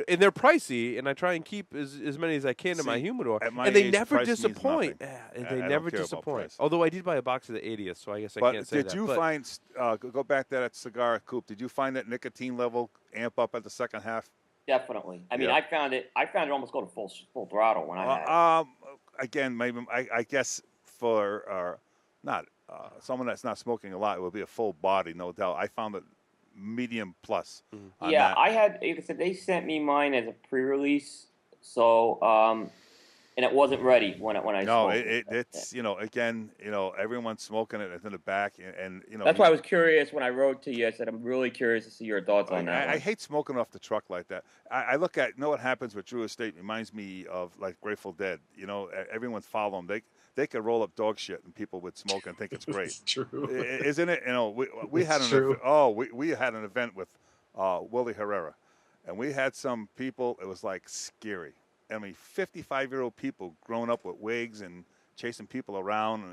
And they're pricey, and I try and keep as many as I can in my See, humidor. at my And they age, never price means disappoint. nothing. And I they don't never care about disappoint. price. Although I did buy a box of the 80th, so I guess I But can't say did that. you But find, go back to that cigar, Coop, did you find that nicotine level amp up at the second half? Definitely. I mean, Yeah. I found it almost go to full throttle when I had it. Again, maybe I guess for not someone that's not smoking a lot, it would be a full body, no doubt. I found it medium plus. On Yeah, that. I had. Like I said, they sent me mine as a pre-release, so and it wasn't ready when I No, smoked it. it's again, everyone's smoking it in the back, and That's why I was curious when I wrote to you. I said I'm really curious to see your thoughts on that. I one. hate smoking off the truck like that. I look at, what happens with Drew Estate reminds me of like Grateful Dead. Everyone's following them. They could roll up dog shit and people would smoke and think it's great. It's true. Isn't it? We had we had an event with Willie Herrera, and we had some people. It was like scary. I mean, 55-year-old people grown up with wigs and chasing people around.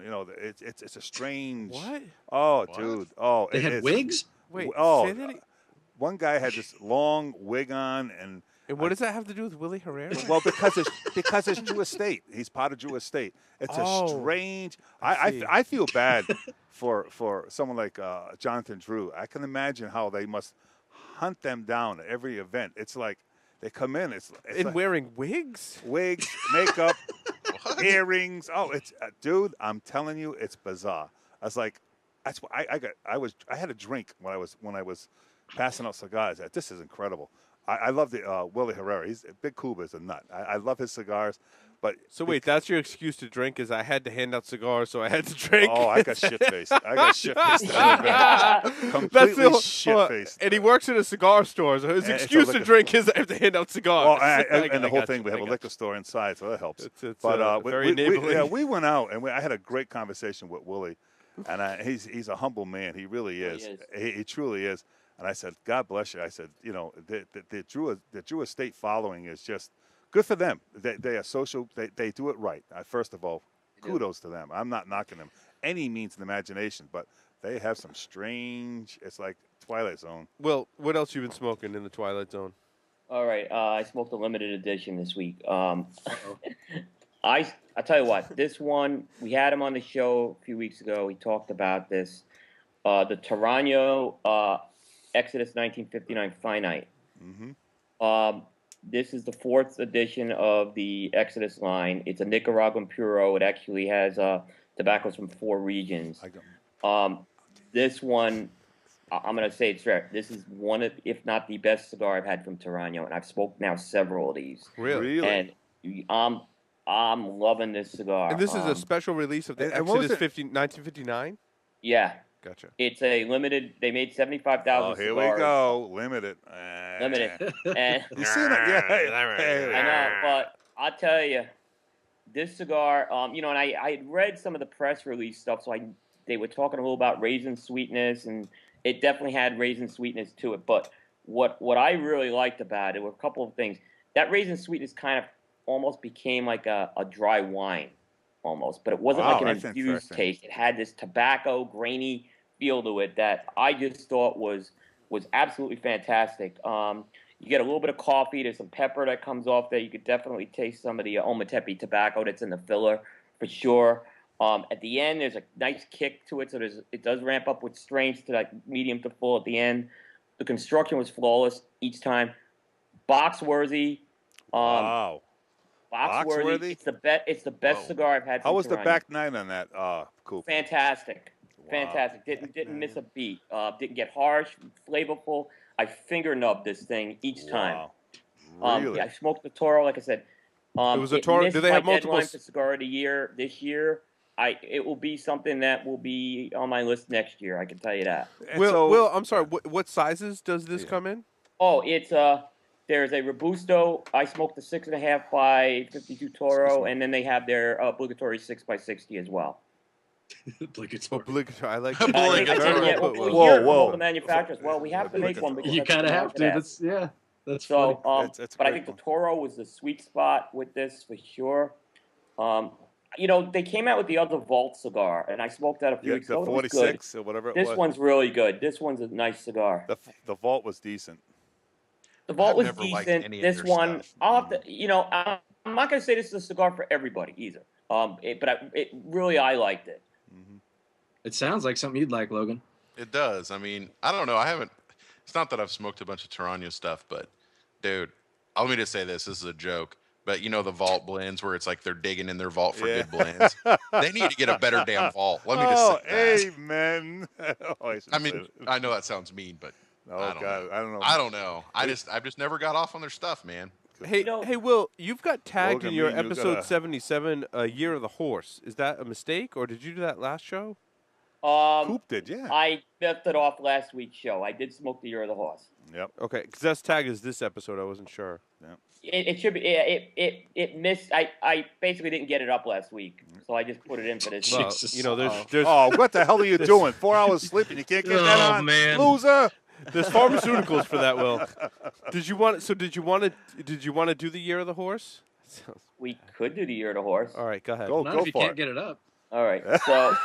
It's a strange. What? Oh, What? dude. Oh, They it had is. wigs? Wait, Oh, say that. one guy had this long wig on, and What does that have to do with Willie Herrera? well, because it's Jew estate. He's part of Jew estate. It's a strange. see. I feel bad for someone like Jonathan Drew. I can imagine how they must hunt them down at every event. It's like they come in. It's like Wearing wigs. wigs, makeup, earrings. Oh, it's dude. I'm telling you, it's bizarre. I was like, that's what I had a drink when I was passing out cigars. This is incredible. I love the Willie Herrera. He's Big Cuba is a nut. I love his cigars. But So wait, that's your excuse to drink? Is I had to hand out cigars, so I had to drink? Oh, I got shit faced. Completely shit faced. And he works in a cigar store, so his excuse to drink is I have to hand out cigars. Well, and the whole thing, we have a liquor store inside, so that helps. It's but very enabling. we went out, and I had a great conversation with Willie, and he's a humble man. He really is. He truly is. And I said, God bless you. I said, the Jew estate following is just good for them. They are social. They do it right. First of all, kudos to them. I'm not knocking them any means of imagination, but they have some strange. It's like Twilight Zone. Well, what else you been smoking in the Twilight Zone? All right, I smoked a limited edition this week. I tell you what, this one we had him on the show a few weeks ago. He talked about this, the Tarano Exodus 1959 Finite. Mm-hmm. This is the 4th edition of the Exodus line. It's a Nicaraguan Puro. It actually has tobaccos from 4 regions. This one, I'm going to say it's rare. This is one of, if not the best cigar I've had from Tarano, and I've smoked now several of these. Really? And I'm loving this cigar. And this is a special release of the Exodus 1959? Yeah. Gotcha. It's a limited. They made 75,000 here cigars. we go. Limited. Limited. And You see that? Yeah. I know, but I'll tell you, this cigar, and I had read some of the press release stuff, so they were talking a little about raisin sweetness, and it definitely had raisin sweetness to it. But what I really liked about it were a couple of things. That raisin sweetness kind of almost became like a dry wine, almost, but it wasn't like an infused taste. It had this tobacco, grainy feel to it that I just thought was absolutely fantastic. You get a little bit of coffee. There's some pepper that comes off there. You could definitely taste some of the Ometepe tobacco that's in the filler for sure. At the end, there's a nice kick to it, so it does ramp up with strength to like medium to full at the end. The construction was flawless each time. Box worthy. Wow. Box worthy. It's the best cigar I've had. How was the back nine on that coupe? Fantastic. Fantastic. Didn't miss a beat. Didn't get harsh, flavorful. I finger nubbed this thing each time. Really? I smoked the Toro, like I said. It was a Toro. Do they have multiple? For cigar of the year this year. It will be something that will be on my list next year. I can tell you that. Will, I'm sorry. What sizes does this come in? Oh, it's there's a Robusto. I smoked the 6.5 by 52 Toro, and then they have their obligatory 6 by 60 as well. Obligatory. I like that. Whoa. The manufacturers. Well, we have to make one because you kind of have to. That's so. That's but I think the Toro was the sweet spot with this for sure. They came out with the other Vault cigar, and I smoked that a few weeks ago. The 46 or whatever it was. This one's really good. This one's a nice cigar. The Vault was decent. The Vault was decent. This one, I'll have to. I'm not going to say this is a cigar for everybody either. I liked it. Mm-hmm. It sounds like something you'd like, Logan. It does. I mean, I don't know. I haven't. It's not that I've smoked a bunch of Tarano stuff, but dude, let me just say this. This is a joke. But the vault blends where it's like they're digging in their vault for good blends. They need to get a better damn vault. Let me just say that. Amen. I mean, I know that sounds mean, but I don't know. I've just never got off on their stuff, man. Hey, Will, you've got tagged in your episode 77, Year of the Horse. Is that a mistake, or did you do that last show? Coop did, yeah. I left it off last week's show. I did smoke the Year of the Horse. Yep. Okay, because that's tagged as this episode. I wasn't sure. Yep. It should be. It missed. I basically didn't get it up last week, so I just put it in for this. Well, there's what the hell are you doing? 4 hours sleep and you can't get that on, man. Loser. There's pharmaceuticals for that, Will. Did you want to do the Year of the Horse? We could do the Year of the Horse. All right, go ahead. Go Not if you for can't it. get it up. All right. So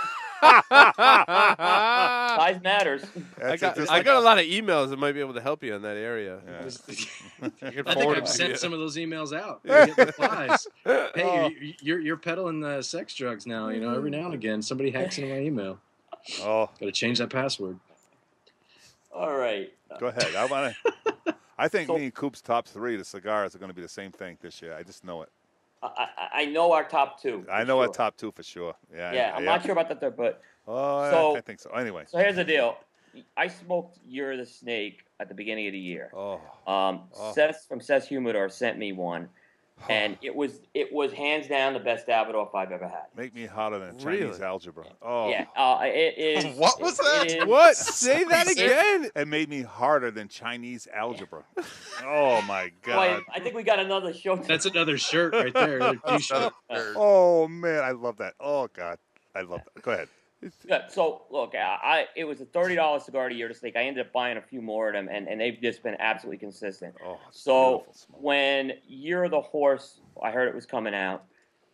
Size matters. I got just I like got a lot of emails that might be able to help you in that area. Yeah. I can I think forward I've them to sent you. some of those emails out. I get replies. Oh. Hey, you're peddling sex drugs now. You know, every now and again, somebody hacks into my email. Oh, Got to change that password. All right. go ahead. I think So- me and Coop's top 3, the cigars, are going to be the same thing this year. I just know it. I know our top 2. I for know sure. our top 2 for sure. Yeah. Yeah, I'm not sure about the third, but Oh, So- I think so. Anyway. so here's the deal. I smoked Year of the Snake at the beginning of the year. Oh. Seth from Seth's Humidor sent me one, and it was hands down the best Davidoff I've ever had. Make me hotter than Really? Chinese algebra. Oh. Yeah, it is. What was that? It is, What? Say that again. It made me harder than Chinese algebra. Oh my Boy, God. I think we got another show. That's another shirt right there. Another T-shirt. Oh man, I love that. Oh God, I love that. Go ahead. Yeah, so look, it was a $30 cigar to Year of the Snake. I ended up buying a few more of them, and they've just been absolutely consistent. Oh, it's So beautiful smoke. when Year of the Horse, I heard it was coming out.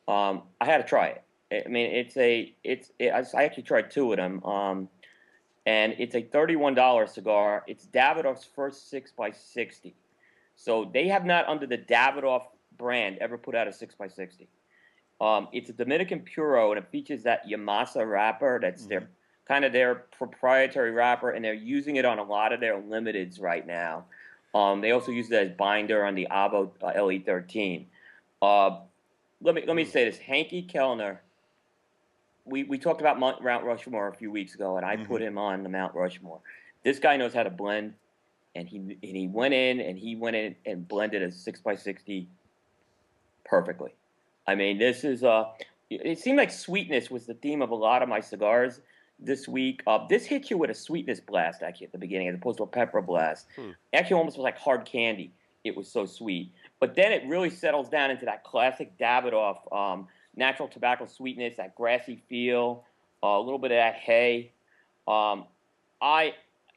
I had to try it. I mean, I actually tried 2 of them. And it's a $31 cigar. It's Davidoff's first 6x60. So they have not, under the Davidoff brand, ever put out a 6x60. It's a Dominican Puro, and it features that Yamasa wrapper. That's their proprietary wrapper, and they're using it on a lot of their limiteds right now. They also use it as binder on the Avo LE13. Let me say this: Hanky Kellner. We talked about Mount Rushmore a few weeks ago, and I put him on the Mount Rushmore. This guy knows how to blend, and he went in and blended a 6x60 perfectly. I mean, this is it seemed like sweetness was the theme of a lot of my cigars this week. This hit you with a sweetness blast, actually, at the beginning, as opposed to a pepper blast. Actually, almost was like hard candy. It was so sweet. But then it really settles down into that classic Davidoff natural tobacco sweetness, that grassy feel, a little bit of that hay.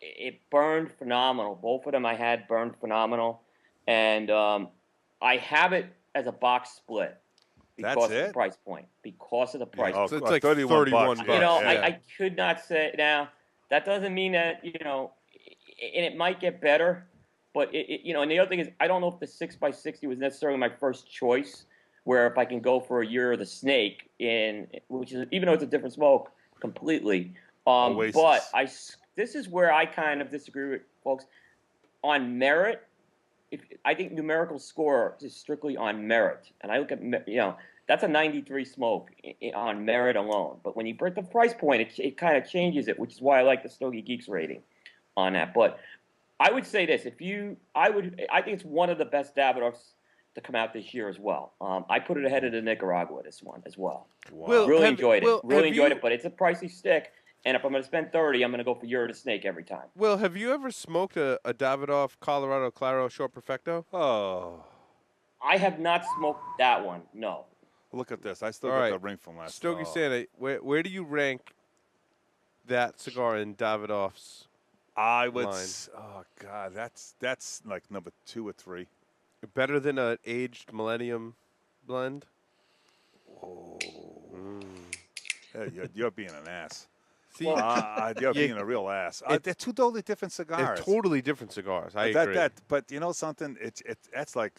It burned phenomenal. Both of them I had burned phenomenal. And I have it as a box split. Because That's of the it? price point. Because of the price Oh, point. So it's like 31 31 bucks. You know, Yeah. I could not say now. That doesn't mean that and it might get better, but and the other thing is, I don't know if the 6x60 was necessarily my first choice. Where if I can go for a Year of the Snake, which is, even though it's a different smoke completely, Oasis. but this is where I kind of disagree with folks on merit. I think numerical score is strictly on merit, and I look at that's a 93 smoke on merit alone. But when you break the price point, it kind of changes it, which is why I like the Stogie Geeks rating on that. But I would say this: I think it's one of the best Davidoffs to come out this year as well. I put it ahead of the Nicaragua, this one as well. Wow. Will, Really have- enjoyed it. Will, Really have enjoyed you- it, but it's a pricey stick. And if I'm going to spend $30, I'm going to go for Year of the Snake every time. Will, have you ever smoked a Davidoff Colorado Claro Short Perfecto? Oh, I have not smoked that one. No. look at this. I still All got right. the ring from last. Stogie Santa, where do you rank that cigar in Davidoff's? I would. line? Oh God, that's like number 2 or 3. Better than an aged Millennium blend? Oh, you're being an ass. See, You're being a real ass. They're 2 totally different they're cigars. totally different cigars. I agree. But you know something? That's like,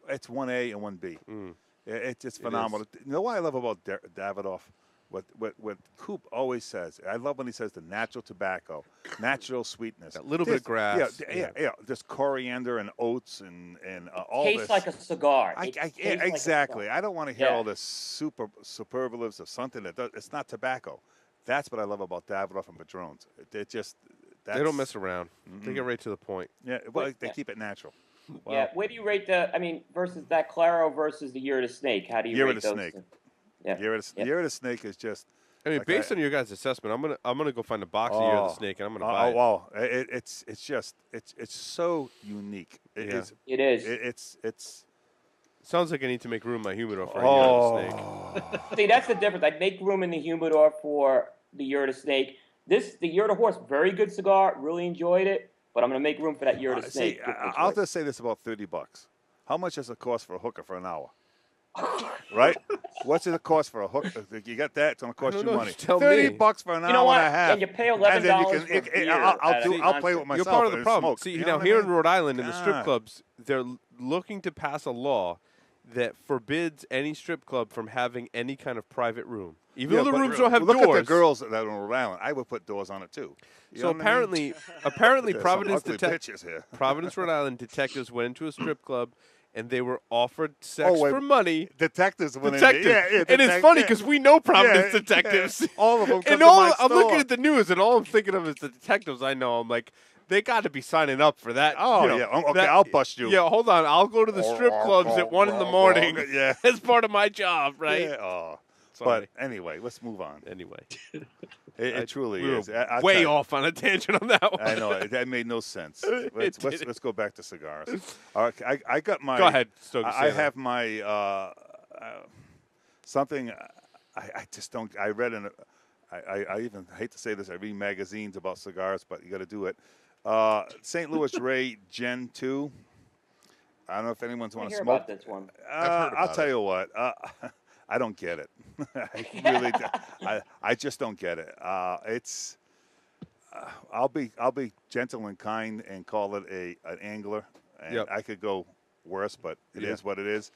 it's 1A and 1B. It's just phenomenal. You know what I love about Davidoff? What Coop always says. I love when he says the natural tobacco, natural sweetness. A little bit of grass. Yeah. Just coriander and oats and all Tastes this. like a cigar. Exactly. I don't want to hear Yeah. all this superlatives of something it's not tobacco. That's what I love about Davidoff and Patrons. They don't mess around. They get right to the point. Yeah, well, they keep it natural. Yeah. Where do you rate versus that Claro versus the Year of the Snake? How do you Year rate of the those Snake. two? Yeah. Year of the Snake is just. I mean, Like based on your guys' assessment, I'm gonna go find a box of Year of the Snake and I'm gonna buy it. wow! It's so unique. It Yeah. is. It is. It's. Sounds like I need to make room in my humidor for a Year of the Snake. See, that's the difference. I'd make room in the humidor for the Year of the Snake. The Year of the Horse, very good cigar. Really enjoyed it. But I'm going to make room for that Year of the Snake. See, I'll just say this about $30. How much does it cost for a hooker for an hour? right? What's it cost for a hook? You got that? It's gonna cost don't you know, money. just tell $30 me. for an You know hour what? and a half. And you pay $11 and then you for beer I'll play at a with myself. You're part of the and problem. Smoke. See, You know now what I here mean? in Rhode Island, in the strip God. clubs, they're looking to pass a law that forbids any strip club from having any kind of private room, even though the but rooms don't have look doors. at the girls that are in Rhode Island. I would put doors on it too. You So know what I mean? apparently, There's Providence some ugly bitches here. Providence, Rhode Island detectives went into a strip club, and they were offered sex wait. for money. Detectives went Detectives, in there. Yeah, and it's funny because we know Providence Yeah, detectives. yeah. All of them come And to my I'm looking store. at the news, and all I'm thinking of is the detectives I know. I'm like, they got to be signing up for that. Oh, you know, yeah. Okay, that- I'll bust you. Yeah, hold on. I'll go to the strip clubs at 1 in the morning. Yeah. as part of my job, right? Yeah. Oh. Sorry. But anyway, let's move on. Anyway, It truly we were is. I'll way tell you. off on a tangent on that one. I know that made no sense. Let's didn't. let's go back to cigars. All right, I got my. Go ahead, Stogies, I say have my something. I just don't. I read in. I even hate to say this. I read magazines about cigars, but you got to do it. St. Louis Ray Gen 2. I don't know if anyone's want to hear smoke. about this one. heard I'll about tell it. you what. I don't get it. I really. I just don't get it. It's. I'll be gentle and kind and call it an angler. And Yep. I could go worse, but it is Yeah. what it is.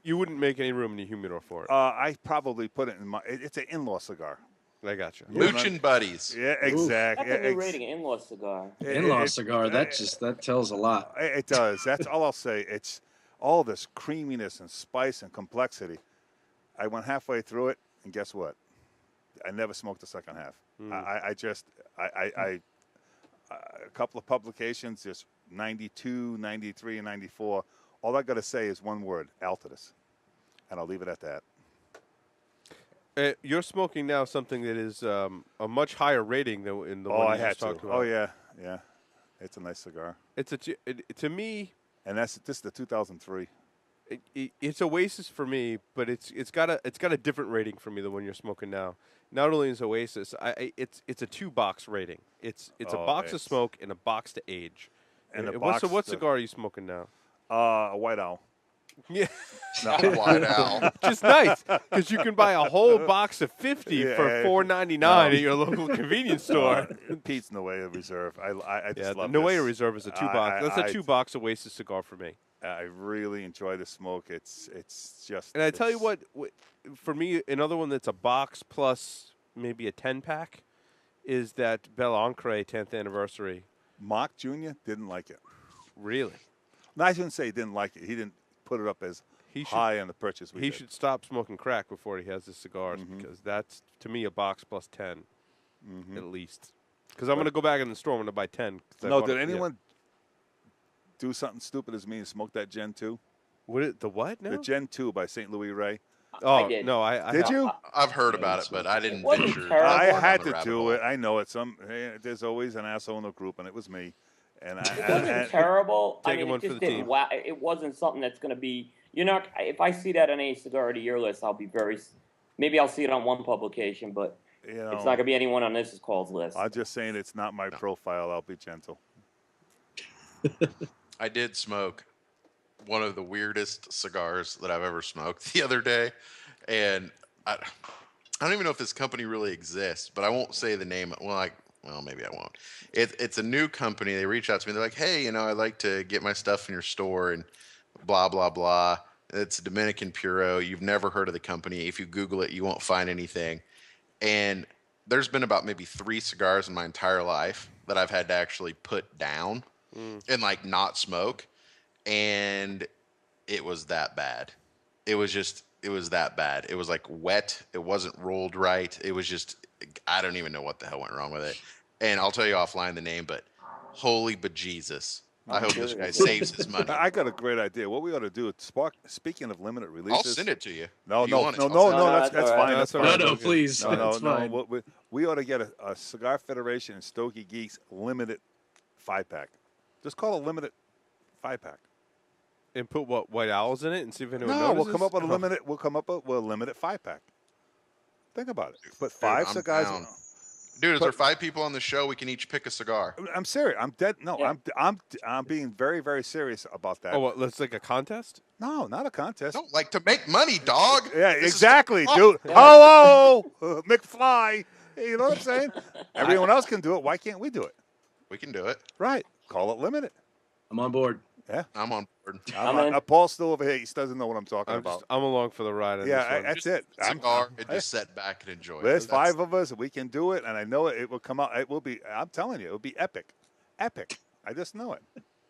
You wouldn't make any room in your humidor for it. I probably put it in my. It's an in-law cigar. I got you. Moochin' buddies. Yeah, exactly. That's a new rating, in-law cigar. In-law cigar. That tells a lot. It does. That's all I'll say. It's all this creaminess and spice and complexity. I went halfway through it, and guess what? I never smoked the second half. I just a couple of publications, just 92, 93, and 94. All I got to say is one word: Altadis, and I'll leave it at that. You're smoking now something that is a much higher rating than in the Oh, one I you had just to. talked about. Oh yeah. It's a nice cigar, It's to me, and this is the 2003. it's Oasis for me, but it's got a different rating for me than one you're smoking now. Not only is Oasis, it's a 2-box rating. It's a box of smoke and a box to age. And a what box cigar are you smoking now? A White Owl. Yeah, White Owl. which is nice because you can buy a whole box of 50 Yeah, for $4.99 at your local convenience store. Pete's Nueva Reserve. I just Yeah, the love Nueva this. Reserve is a 2-box. That's a 2-box Oasis cigar for me. I really enjoy the smoke. It's just. And I tell you it's- what, for me, another one that's a box plus maybe a 10-pack is that Bel Ancre 10th anniversary. Mark Jr. didn't like it. Really? No, I shouldn't say he didn't like it. He didn't put it up as He should- high on the purchase. He should stop smoking crack before he has his cigars because that's, to me, a box plus 10 at least. Because I'm going to go back in the store. I'm going to buy 10. 'cause I No, bought did it- anyone do something stupid as me and smoke that Gen 2? The what? No. The Gen 2 by St. Louis Ray. Oh I did. no, I Did have- you? I've heard about it, but I didn't It wasn't venture. terrible. I down had the to rabbit do hole. it. I know it. There's always an asshole in the group, and it was me. And It wasn't terrible. Taking I mean, one it for just the didn't. team. Wow, it wasn't something that's going to be. You're not. If I see that on a cigar of the year list, I'll be very. Maybe I'll see it on one publication, but you know, it's not going to be anyone on this call's list. I'm just saying it's not my profile. I'll be gentle. I did smoke one of the weirdest cigars that I've ever smoked the other day, and I don't even know if this company really exists, but I won't say the name. Well, maybe I won't. It's a new company. They reach out to me. They're like, hey, I'd like to get my stuff in your store and blah, blah, blah. It's a Dominican Puro. You've never heard of the company. If you Google it, you won't find anything. And there's been about maybe 3 cigars in my entire life that I've had to actually put down and not smoke. And it was that bad. It was that bad. It was like wet. It wasn't rolled right. It was just, I don't even know what the hell went wrong with it. And I'll tell you offline the name, but holy bejesus. I hope this guy saves his money. I got a great idea. What we ought to do, speaking of limited releases. I'll send it to you. No, If you no, want it, no, I'll no, send it. no, that's that's all right. fine. That's No, fine. No, please. No, That's fine. We ought to get a Cigar Federation and Stogie Geeks limited 5-pack. Just call it a limited 5-pack. and put what White Owls in it and see if anyone No, notices. we'll come up with a Oh. limited. We'll come up with a limited 5-pack. Think about it. Put Dude, 5 I'm cigars. down. Dude, is there 5 people on the show? We can each pick a cigar. I'm serious. I'm dead. No, Yeah. I'm being very, very serious about that. Oh, what? It's like a contest. No, not a contest. No, like to make money, dog. Yeah, This is exactly, fun. dude. Hello, McFly. You know what I'm saying? Everyone else can do it. Why can't we do it? We can do it. Right. Call it limited. I'm on board. Yeah. I'm on board. I'm in. Paul's still over here. He doesn't know what I'm talking about. I'm along for the ride. On Yeah, this one. that's it. Cigar and just sit back and enjoy There's it. That's- 5 of us. We can do it, and I know it will come out. It will be. I'm telling you, it will be epic, epic. I just know it.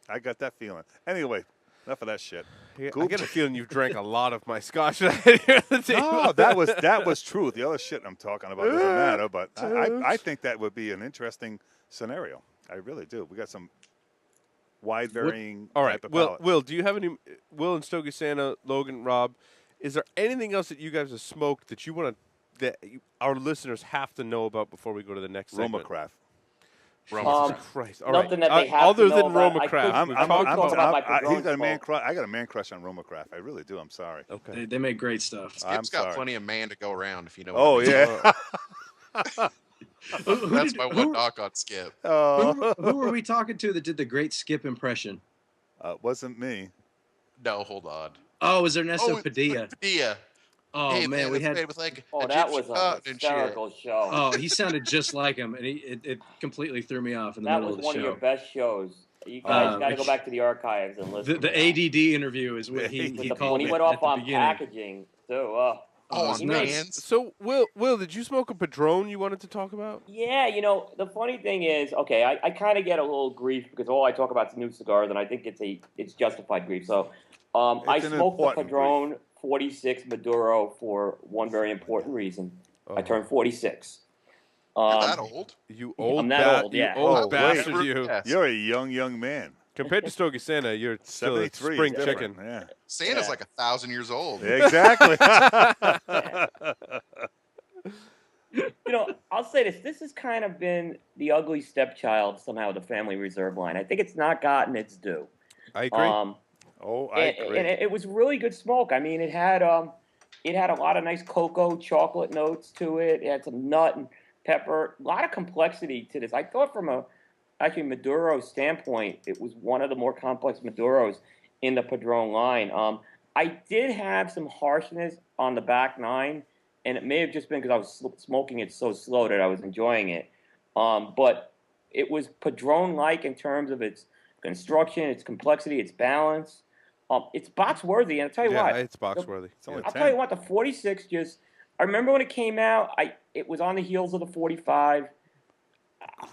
I got that feeling. Anyway, enough of that shit. I Goop. get a feeling you've drank a lot of my scotch here at the table. No, that was true. The other shit I'm talking about doesn't matter, but I think that would be an interesting scenario. I really do. We got some wide varying All right, type of Will. palate. Will, do you have any? Will and Stogie, Santa, Logan, Rob, is there anything else that you guys have smoked that you want to our listeners have to know about before we go to the next segment? Romacraft. Jesus Christ! All right. Nothing that they have other to know than about. Roma I Craft. could- We've I talked could talk about my he's got a Patron man smoke. crush. I got a man crush on Romacraft. I really do. I'm sorry. Okay. They make great stuff. I'm Skip's got sorry. plenty of man to go around, if you know. Oh what I mean. yeah. That's my one knock on Skip. Who were we talking to that did the great Skip impression? Wasn't me. No, hold on. Oh, it was Ernesto it's Padilla. Padilla. Oh Hey, man, we it's had. made with like Oh, that Egyptian was an cotton and shit. hysterical show. Oh, he sounded just like him, and it completely threw me off in the That middle was of the one of your show. best shows. You guys got to go it's- back to the archives and listen. The to that. ADD interview is what he With the- called when he it went at off the on beginning. packaging too. Oh, Oh, on he made- hands. So, Will, did you smoke a Padron you wanted to talk about? Yeah, the funny thing is, okay, I kind of get a little grief because all I talk about is new cigars, and I think it's justified grief. So, I It's an smoked the important Padron 46 Maduro for one very important reason. I turned 46. You're that old? You old, that old, yeah. you old Oh, wait. bastard, you. Yes. You're a young man. Compared to Stogie Santa, you're still a 73. spring is chicken. different. Yeah. Santa's Yeah. like 1,000 years old. Exactly. I'll say this. This has kind of been the ugly stepchild somehow of the Family Reserve line. I think it's not gotten its due. I agree. Oh, I agree. And it was really good smoke. I mean, it had a lot of nice cocoa chocolate notes to it. It had some nut and pepper. A lot of complexity to this. I thought from a Maduro standpoint, it was one of the more complex Maduros in the Padron line. I did have some harshness on the back 9, and it may have just been because I was smoking it so slow that I was enjoying it. But it was Padron-like in terms of its construction, its complexity, its balance. It's box worthy, and I'll tell you yeah, what. it's box worthy. It's only I'll 10. tell you what, the 46 I remember when it came out, it was on the heels of the 45.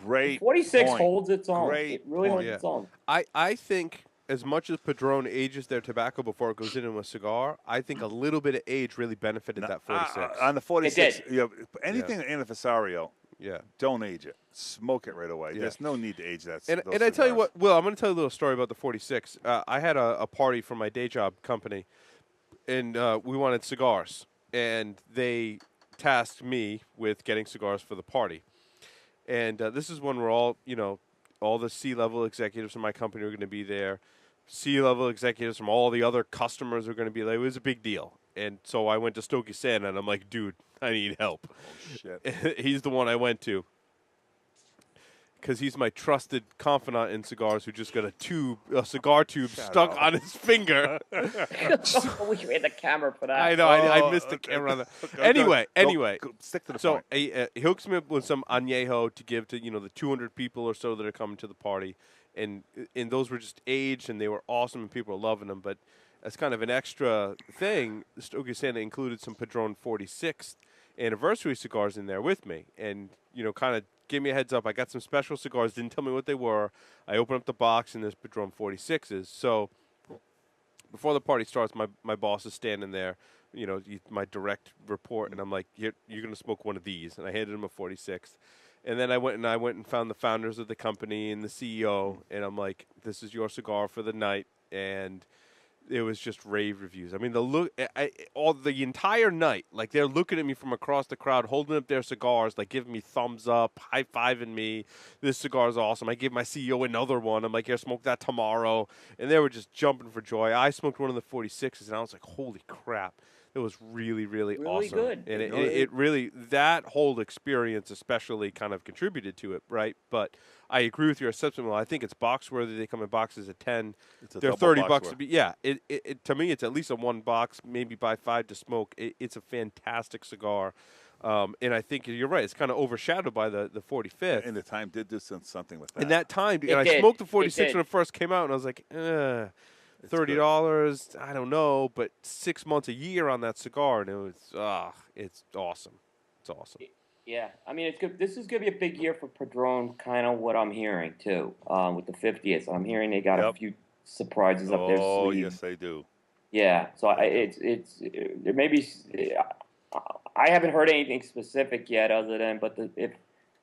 Great 46 point. holds its own. Great It really holds point. its own. I think as much as Padron ages their tobacco before it goes into a cigar, I think a little bit of age really benefited that 46. On the 46, did. you know, anything in a Fasario, yeah. don't age it. Smoke it right away. Yeah. There's no need to age that. And those I tell you cigars. what, Will, I'm going to tell you a little story about the 46. I had a party for my day job company, and we wanted cigars. And they tasked me with getting cigars for the party. And this is when we're all the C-level executives from my company are going to be there. C-level executives from all the other customers are going to be there. It was a big deal. And so I went to Stogie Santa, and I'm like, dude, I need help. Shit. He's the one I went to. Because he's my trusted confidant in cigars who just got a cigar tube stuck up. on his finger. We had the camera for that. I know, I Oh, missed the okay. camera on that. Go, Anyway. go, stick to the So point. he hooks me up with some añejo to give to the 200 people or so that are coming to the party, and those were just aged and they were awesome and people were loving them. But as kind of an extra thing, Stogie Santa included some Padron 46th anniversary cigars in there with me, and kind of gave me a heads up. I got some special cigars, didn't tell me what they were. I opened up the box and there's Padron 46s. So before the party starts, my boss is standing there, my direct report, and I'm like, you're going to smoke one of these. And I handed him a 46th. And then I went and found the founders of the company and the CEO, and I'm like, this is your cigar for the night. And it was just rave reviews. I mean, the entire night, like they're looking at me from across the crowd, holding up their cigars, like giving me thumbs up, high fiving me. This cigar is awesome. I gave my CEO another one. I'm like, here, smoke that tomorrow. And they were just jumping for joy. I smoked one of the 46s, and I was like, holy crap. It was really, really Really awesome. good. And Really it really, that whole experience especially kind of contributed to it, right? But I agree with your assessment. Well, I think it's box worthy. They come in boxes of 10. It's a They're double $30 box to worth. be. Yeah, to me, it's at least a one box, maybe buy 5 to smoke. It's a fantastic cigar. And I think you're right. It's kind of overshadowed by the 45th. And the time did do something with that. And that time, It and I did. smoked the It 46 when did. it first came out, and I was like, It's good. $30, I don't know, but 6 months, a year on that cigar, and it was, it's awesome. It's awesome. Yeah, I mean, it's good. This is going to be a big year for Padron, kind of what I'm hearing, too, with the 50th. I'm hearing they got a Yep. few surprises up their Oh, sleeve. yes, they do. Yeah, so there may be. I haven't heard anything specific yet, other than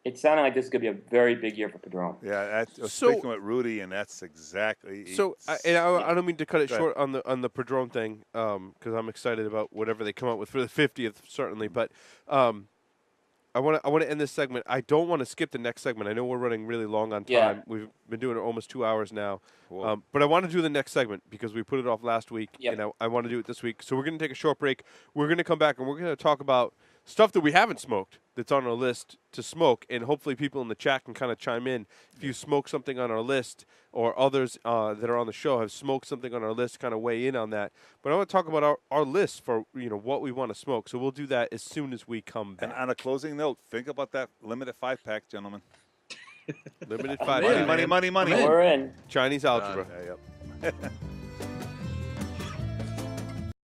it sounded like this is gonna be a very big year for Padron. Yeah, I was So- speaking with Rudy, and that's exactly. So, I don't mean to cut it Go short on the Padron thing, because I'm excited about whatever they come out with for the 50th, certainly. But I want to end this segment. I don't want to skip the next segment. I know we're running really long on time. Yeah. We've been doing it almost 2 hours now. Whoa. But I want to do the next segment because we put it off last week, Yep. and I want to do it this week. So we're going to take a short break. We're going to come back, and we're going to talk about stuff that we haven't smoked that's on our list to smoke, and hopefully people in the chat can kind of chime in. If you smoke something on our list, or others that are on the show have smoked something on our list, kind of weigh in on that. But I want to talk about our list for what we want to smoke. So we'll do that as soon as we come back. And on a closing note, think about that limited 5-pack, gentlemen. Limited Oh, 5 man. pack. Money, money, money, money. I'm in. We're in. Chinese algebra. Yeah, yep.